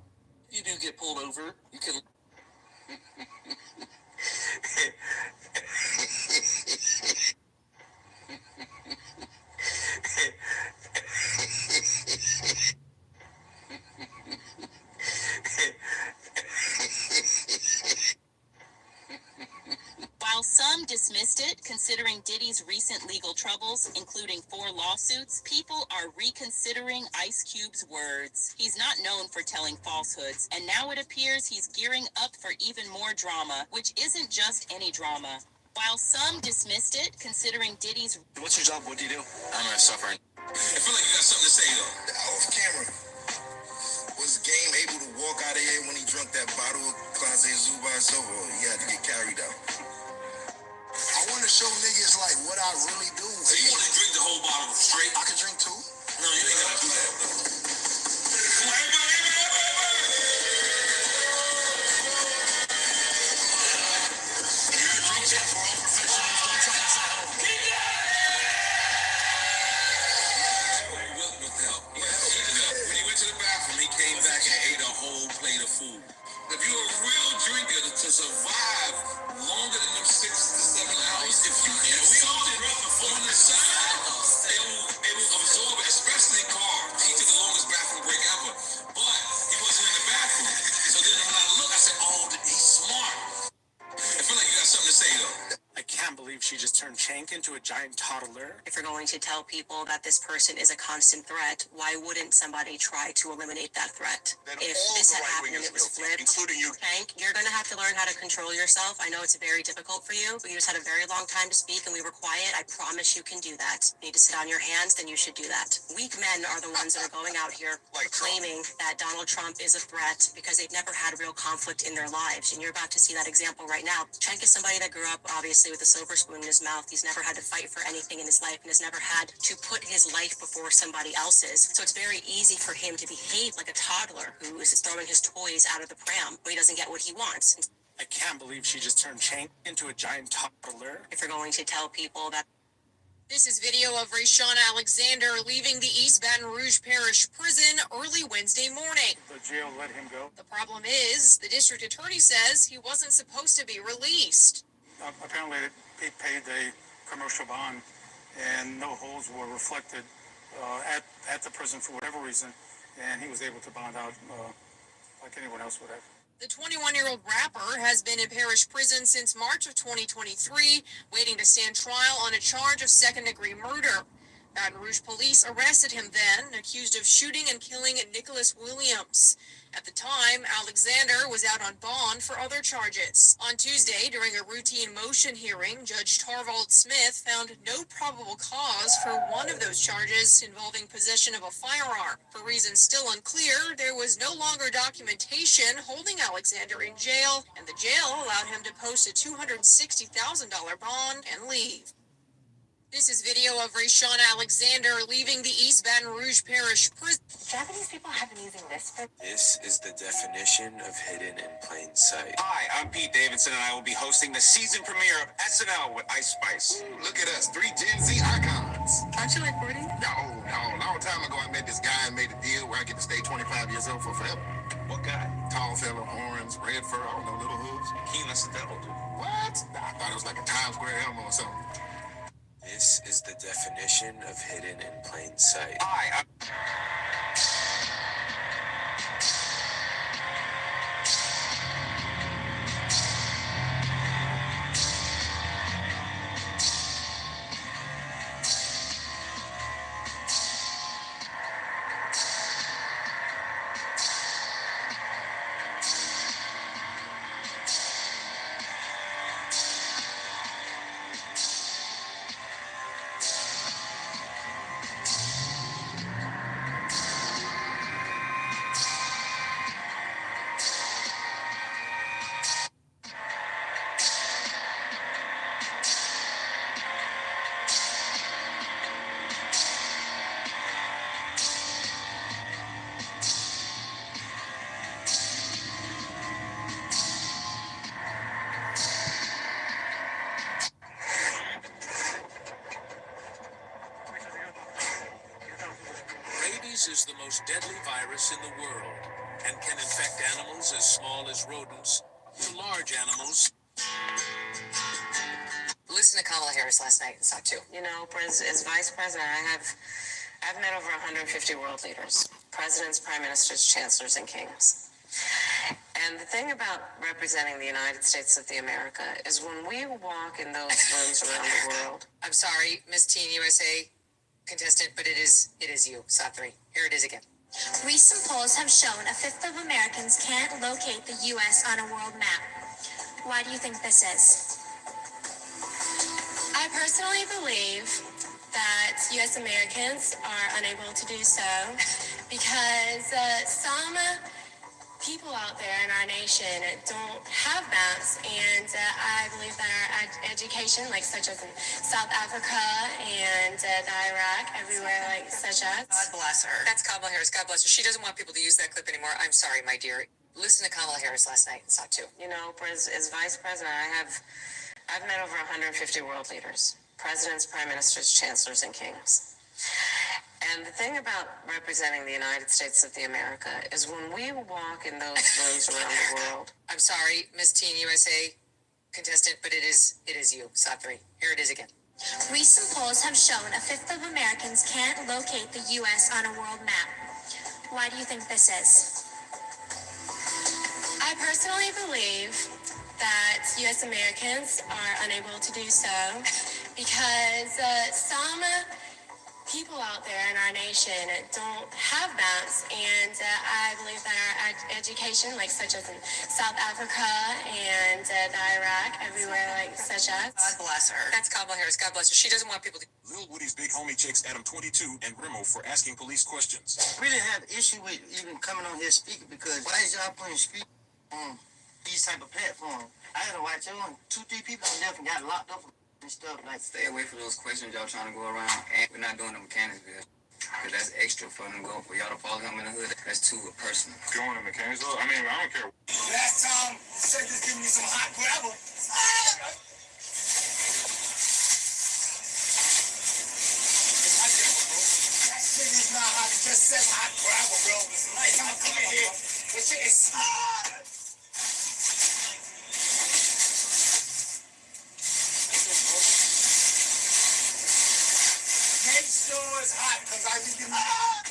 if you do get pulled over, you can... While some dismissed it, considering Diddy's recent legal troubles, including 4 lawsuits, people are reconsidering Ice Cube's words. He's not known for telling falsehoods, and now it appears he's gearing up for even more drama, which isn't just any drama. While some dismissed it, considering Diddy's... What's your job? What do you do? I'm a suffering. I feel like you got something to say, though. Off camera. Was Game able to walk out of here when he drank that bottle of Clase Azul by himself, or he had to get carried out? I want to show niggas, like, what I really do. So you want to drink the whole bottle straight? I can drink 2. No, you ain't got to do that, though. Come on, everybody. You're a drink champ for all professionals. Don't try this at home. Keep that! When he went to the bathroom, he came back and ate a whole plate of food. If you're a real drinker, to survive longer than them 6 to 7 hours, if you eat something on the side, it will absorb it, especially carbs. He took the longest bathroom break ever, but he wasn't in the bathroom. So then when I looked, I said, oh, he's smart. I feel like you got something to say, though. I can't believe she just turned Chank into a giant toddler. If you're going to tell people that this person is a constant threat, why wouldn't somebody try to eliminate that threat? If this had happened and it was flipped, including you. Hank, you're going to have to learn how to control yourself. I know it's very difficult for you, but you just had a very long time to speak and we were quiet. I promise you can do that. You need to sit on your hands, then you should do that. Weak men are the ones that are going out here claiming that Donald Trump is a threat because they've never had real conflict in their lives. And you're about to see that example right now. Hank is somebody that grew up, obviously, with a silver spoon in his mouth. He's never had to fight for anything in his life and has never had to put his life before somebody else's. So it's very easy for him to behave like a toddler who is throwing his toys out of the pram when he doesn't get what he wants. I can't believe she just turned Chank into a giant toddler. If you're going to tell people that... This is video of Rayshawn Alexander leaving the East Baton Rouge Parish Prison early Wednesday morning. The jail let him go. The problem is, the district attorney says he wasn't supposed to be released. Apparently, he paid a commercial bond, and no holes were reflected at the prison for whatever reason, and he was able to bond out like anyone else would have. The 21-year-old rapper has been in parish prison since March of 2023, waiting to stand trial on a charge of second-degree murder. Baton Rouge police arrested him then, accused of shooting and killing Nicholas Williams. At the time, Alexander was out on bond for other charges. On Tuesday, during a routine motion hearing, Judge Tarvald Smith found no probable cause for one of those charges involving possession of a firearm. For reasons still unclear, there was no longer documentation holding Alexander in jail, and the jail allowed him to post a $260,000 bond and leave. This is video of Rayshawn Alexander leaving the East Baton Rouge Parish Prison. Japanese people have been using this for... This is the definition of hidden in plain sight. Hi, I'm Pete Davidson, and I will be hosting the season premiere of SNL with Ice Spice. Look at us, 3 Gen Z icons. Aren't you like 40? No. Long time ago, I met this guy and made a deal where I get to stay 25 years old for forever. What guy? Tall fella, horns, red fur, I don't know, little hooves. Keyless the devil, dude. What? I thought it was like a Times Square Elmo or something. This is the definition of hidden in plain sight. Hi, Rabies is the most deadly virus in the world and can infect animals as small as rodents to large animals. Listen to Kamala Harris last night and saw too. You know, as vice president, I've met over 150 world leaders, presidents, prime ministers, chancellors, and kings. And the thing about representing the United States of the America is when we walk in those rooms around the world. I'm sorry, Miss Teen USA contestant, but it is you, Sathri. Here it is again. Recent polls have shown a fifth of Americans can't locate the U.S. on a world map. Why do you think this is? I personally believe that U.S. Americans are unable to do so because some people out there in our nation don't have maps, and I believe that our education, like such as in South Africa and Iraq, everywhere like such as. God bless her. That's Kamala Harris. God bless her. She doesn't want people to use that clip anymore. I'm sorry, my dear. Listen to Kamala Harris last night and saw too. You know, as vice president, I've met over 150 world leaders, presidents, prime ministers, chancellors, and kings. And the thing about representing the United States of the America is when we walk in those rooms around the world. I'm sorry, Miss Teen USA contestant, but it is you, Sathri. Here it is again. Recent polls have shown a fifth of Americans can't locate the U.S. on a world map. Why do you think this is? I personally believe that U.S. Americans are unable to do so because some people out there in our nation don't have maps, and I believe that our education, like such as in South Africa and Iraq, everywhere like such as. God bless her. That's Kamala Harris. God bless her. She doesn't want people to. Lil Woody's big homie chicks Adam 22 and Remo for asking police questions. We didn't have issue with even coming on here speaking because why is y'all putting speak on these type of platforms? I gotta watch on 2-3 people on there got locked up and stuff like. Stay away from those questions y'all trying to go around, and we're not doing the Mechanicsville. Because that's extra for them to go for y'all to follow him in the hood. That's too personal. Going to Mechanicsville? I mean, I don't care. Last time, said just give me some hot gravel. That shit is not hot. It just says hot gravel, bro. Like, I'm coming here. This shit is hot. Make sure it's hot, because I just didn't. Oh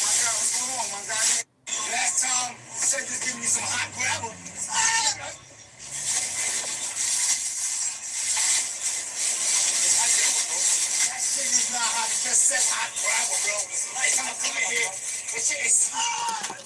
my God, what's going on, my guy? Last time, said just give me some hot gravel. just said hot gravel, bro. Like, I'm gonna come in here. This shit is hot.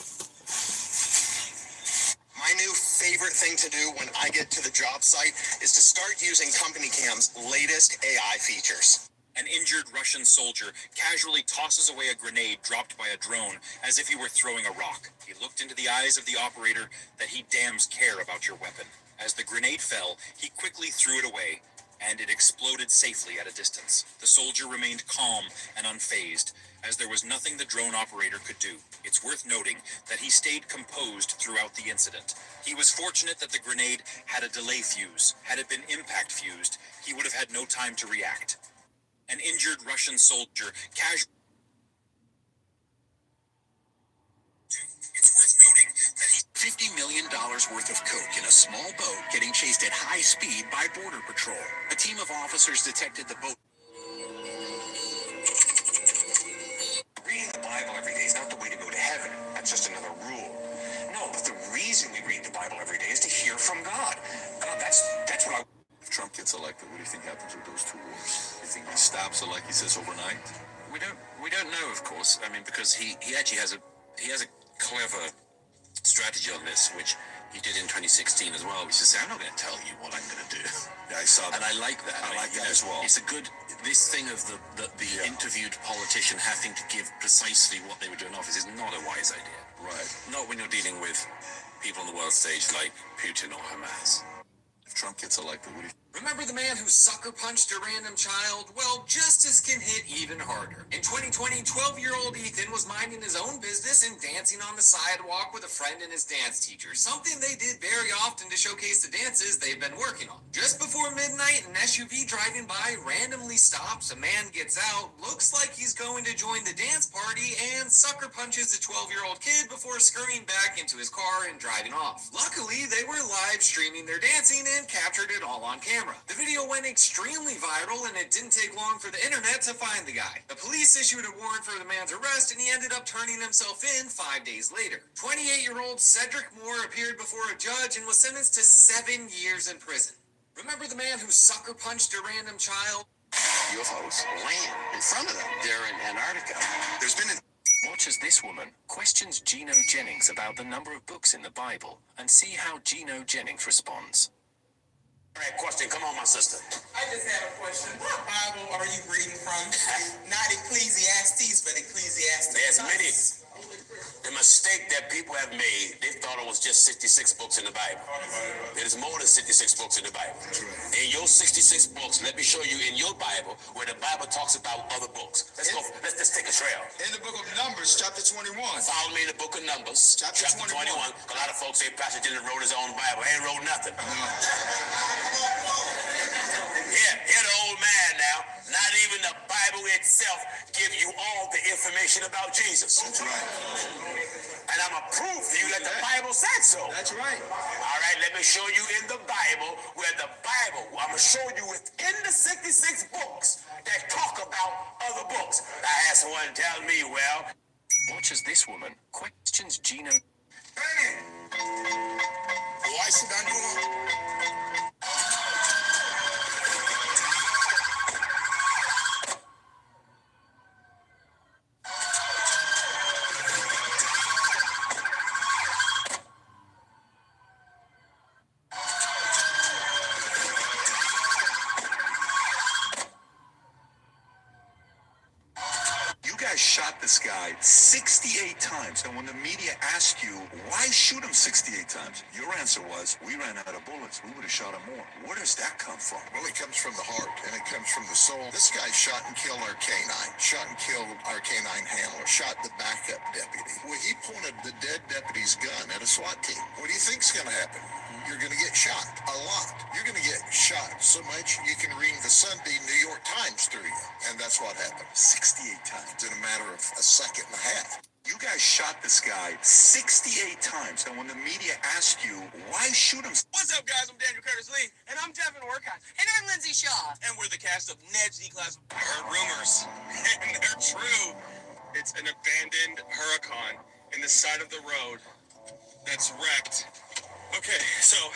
My new favorite thing to do when I get to the job site is to start using Company Cam's latest AI features. An injured Russian soldier casually tosses away a grenade dropped by a drone as if he were throwing a rock. He looked into the eyes of the operator that he damns care about your weapon. As the grenade fell, he quickly threw it away, and it exploded safely at a distance. The soldier remained calm and unfazed, as there was nothing the drone operator could do. It's worth noting that he stayed composed throughout the incident. He was fortunate that the grenade had a delay fuse. Had it been impact fused, he would have had no time to react. An injured Russian soldier casually... It's worth noting that $50 million worth of coke in a small boat getting chased at high speed by Border Patrol. A team of officers detected the boat. Reading the Bible every day is not the way to go to heaven. That's just another rule. No, but the reason we read the Bible every day is to hear from God. God, that's what I... If Trump gets elected, what do you think happens with those two wars? You think he stops it like he says overnight? We don't know, of course. I mean, because he actually has a clever strategy on this, which he did in 2016 as well, which is say, I'm not going to tell you what I'm going to do. Yeah, I saw that. And I like that. I like that as well. It's a good, this thing of the interviewed politician having to give precisely what they would do in office is not a wise idea. Right. Not when you're dealing with people on the world stage like Putin or Hamas. If Trump gets elected, what do you... Remember the man who sucker punched a random child? Well, justice can hit even harder. In 2020, 12-year-old Ethan was minding his own business and dancing on the sidewalk with a friend and his dance teacher, something they did very often to showcase the dances they've been working on. Just before midnight, an SUV driving by randomly stops, a man gets out, looks like he's going to join the dance party, and sucker punches the 12-year-old kid before scurrying back into his car and driving off. Luckily, they were live streaming their dancing and captured it all on camera. The video went extremely viral, and it didn't take long for the internet to find the guy. The police issued a warrant for the man's arrest, and he ended up turning himself in 5 days later. 28-year-old Cedric Moore appeared before a judge and was sentenced to 7 years in prison. Remember the man who sucker punched a random child? UFOs land in front of them. They're in Antarctica. There's been Watch as this woman questions Gino Jennings about the number of books in the Bible and see how Gino Jennings responds. All right, question. Come on, my sister. I just had a question. What Bible are you reading from? Not Ecclesiastes, but Ecclesiastes. There's many. The mistake that people have made, they thought it was just 66 books in the Bible. There's more than 66 books in the Bible. In your 66 books, let me show you in your Bible where the Bible talks about other books. Let's go. Let's just take a trail. In the book of Numbers, chapter 21. Follow me in the book of Numbers, chapter 21. A lot of folks say Pastor Dylan wrote his own Bible. He ain't wrote nothing. Here the old man now. Not even the Bible itself give you all the information about Jesus. That's right. And I'm going to prove to you that the Bible said so. That's right. All right, let me show you in the Bible where the Bible, I'm going to show you within the 66 books that talk about other books. I had someone tell me, well... Watch as this woman questions Gino... Why should I know? Shot this guy 68 times, and when the media asked you why shoot him 68 times, your answer was, we ran out of bullets, we would have shot him more. Where does that come from? Well, it comes from the heart, and it comes from the soul. This guy shot and killed our canine, shot and killed our canine handler, shot the backup deputy. Well, he pointed the dead deputy's gun at a SWAT team. What do you think's going to happen? You're going to get shot a lot. You're going to get shot so much you can read the Sunday New York Times through you. And that's what happened. 68 times. In a matter of a second and a half. You guys shot this guy 68 times, and when the media asked you, why shoot him? What's up, guys? I'm Daniel Curtis Lee. And I'm Devin Workout. And I'm Lindsay Shaw. And we're the cast of Ned's D-Class. I heard rumors, and they're true. It's an abandoned Huracan in the side of the road that's wrecked. Okay, so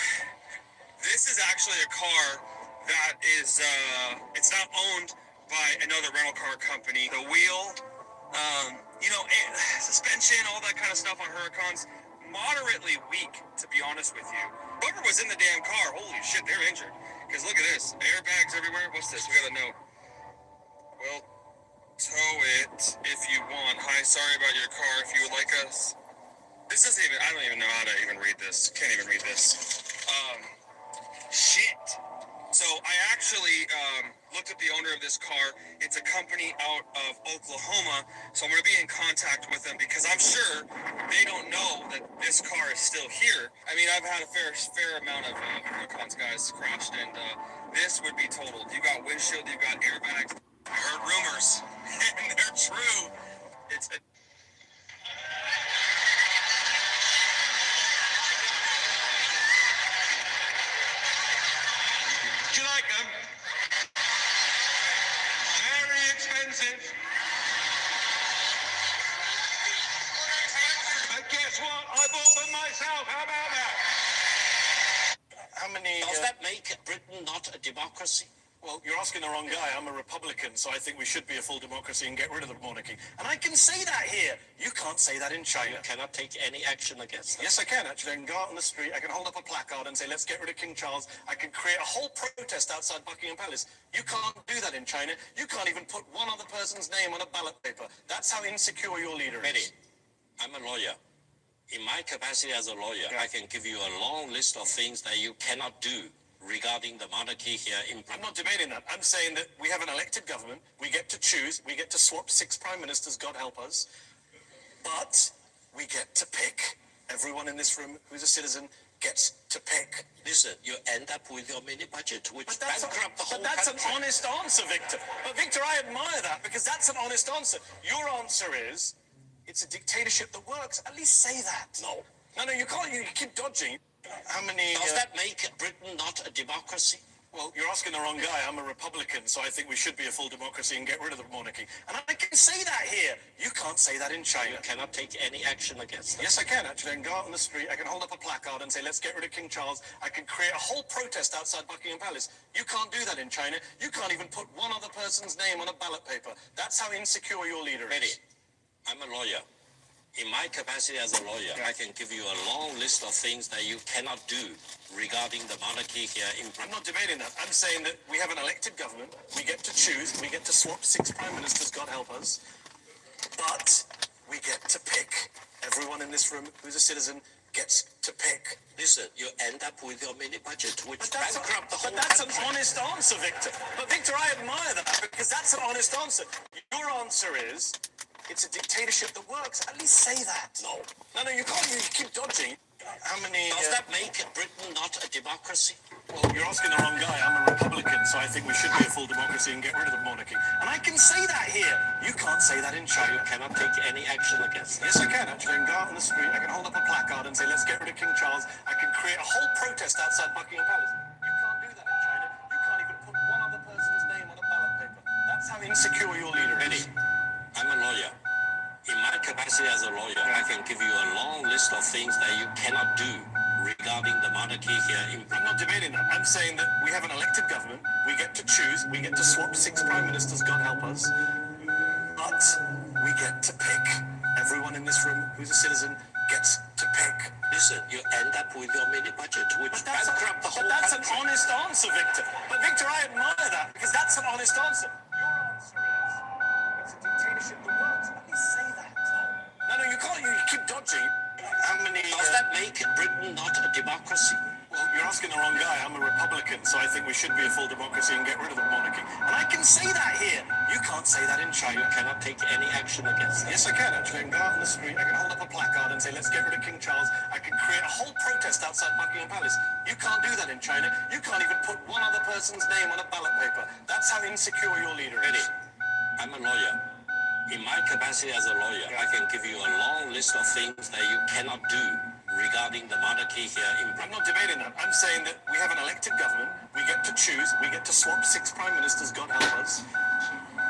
this is actually a car that is, it's not owned by another rental car company. The wheel, suspension, all that kind of stuff on Huracans, moderately weak, to be honest with you. Whoever was in the damn car, holy shit, they're injured. Because look at this, airbags everywhere. What's this? We got a note. Well, tow it if you want. Hi, sorry about your car. If you would like us. This isn't even, I don't even know how to even read this. Can't even read this. Shit. So I actually looked at the owner of this car. It's a company out of Oklahoma. So I'm going to be in contact with them because I'm sure they don't know that this car is still here. I mean, I've had a fair amount of Huracans, guys, crashed, and this would be totaled. You got windshield, you got airbags. I heard rumors, and they're true. It's a Do you like them? Very expensive. But guess what? I bought them myself. How about that? How many... Does that make Britain not a democracy? Well, you're asking the wrong guy. I'm a Republican, so I think we should be a full democracy and get rid of the monarchy. And I can say that here. You can't say that in China. You cannot take any action against them. Yes, I can, actually. I can go out on the street, I can hold up a placard and say, let's get rid of King Charles. I can create a whole protest outside Buckingham Palace. You can't do that in China. You can't even put one other person's name on a ballot paper. That's how insecure your leader is. Eddie, I'm a lawyer. In my capacity as a lawyer, I can give you a long list of things that you cannot do regarding the monarchy here in Britain. I'm not debating that. I'm saying that we have an elected government. We get to choose. We get to swap 6 prime ministers, God help us. But we get to pick. Everyone in this room who's a citizen gets to pick. Listen, you end up with your mini budget, which bankrupt the whole But that's country. an honest answer, Victor. But Victor, I admire that because that's an honest answer. Your answer is, it's a dictatorship that works. At least say that. No. No, you can't. You keep dodging. How many... Does that make Britain not a democracy? Well, you're asking the wrong guy. I'm a Republican, so I think we should be a full democracy and get rid of the monarchy. And I can say that here. You can't say that in China. You cannot take any action against them. Yes, I can, actually. I can go out on the street, I can hold up a placard and say, let's get rid of King Charles. I can create a whole protest outside Buckingham Palace. You can't do that in China. You can't even put one other person's name on a ballot paper. That's how insecure your leader is. Eddie, I'm a lawyer. In my capacity as a lawyer, I can give you a long list of things that you cannot do regarding the monarchy here in Britain. I'm not debating that. I'm saying that we have an elected government. We get to choose. We get to swap 6 prime ministers, God help us. But we get to pick. Everyone in this room who's a citizen gets to pick. Listen, you end up with your mini budget, which bankrupt the whole But that's country. an honest answer, Victor. But Victor, I admire that because that's an honest answer. Your answer is, it's a dictatorship that works. At least say that. No. No, you can't. You keep dodging. How many... Does that make Britain not a democracy? Well, you're asking the wrong guy. I'm a Republican, so I think we should be a full democracy and get rid of the monarchy. And I can say that here. You can't say that in China. You cannot take any action against them. Yes, I can, actually. I can go out on the street, I can hold up a placard and say, let's get rid of King Charles. I can create a whole protest outside Buckingham Palace. You can't do that in China. You can't even put one other person's name on a ballot paper. That's how insecure your leader is. Eddie, I'm a lawyer. In my capacity as a lawyer, I can give you a long list of things that you cannot do regarding the monarchy here in Britain. I'm not debating that. I'm saying that we have an elected government. We get to choose. We get to swap 6 prime ministers, God help us. But we get to pick. Everyone in this room who's a citizen gets to pick. Listen, you end up with your mini budget, which bankrupt the whole But that's country. an honest answer, Victor. But Victor, I admire that because that's an honest answer. Your answer is, it's a dictatorship that works. At least say that. No, you can't. You keep dodging. How many... Does that make Britain not a democracy? Well, you're asking the wrong guy. I'm a Republican, so I think we should be a full democracy and get rid of the monarchy. And I can say that here. You can't say that in China. You cannot take any action against them. Yes, I can, actually. I can go out on the street, I can hold up a placard and say, let's get rid of King Charles. I can create a whole protest outside Buckingham Palace. You can't do that in China. You can't even put one other person's name on a ballot paper. That's how insecure your leader is. Eddie, I'm a lawyer. In my capacity as a lawyer, I can give you a long list of things that you cannot do regarding the monarchy here in Britain. I'm not debating that. I'm saying that we have an elected government. We get to choose. We get to swap 6 prime ministers, God help us.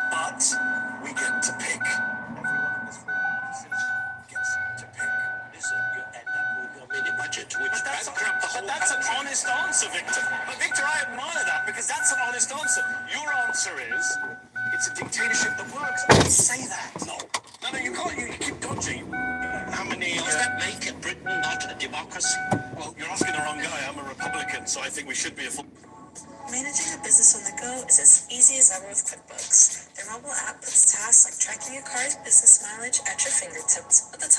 But we get to pick. Everyone in this room gets to pick. Listen, you end up with your mini budget, which bankrupt the whole That's country. an honest answer, Victor. But Victor, I admire that because that's an honest answer. Your answer is, it's It's a dictatorship that works. I didn't say that. No. No, you can't. You keep dodging. How many... Does that make Britain not a democracy? Well, you're asking the wrong guy. I'm a Republican, so I think we should be a full... Managing a business on the go is as easy as ever with QuickBooks. Their mobile app puts tasks like tracking your car's business mileage at your fingertips with a touch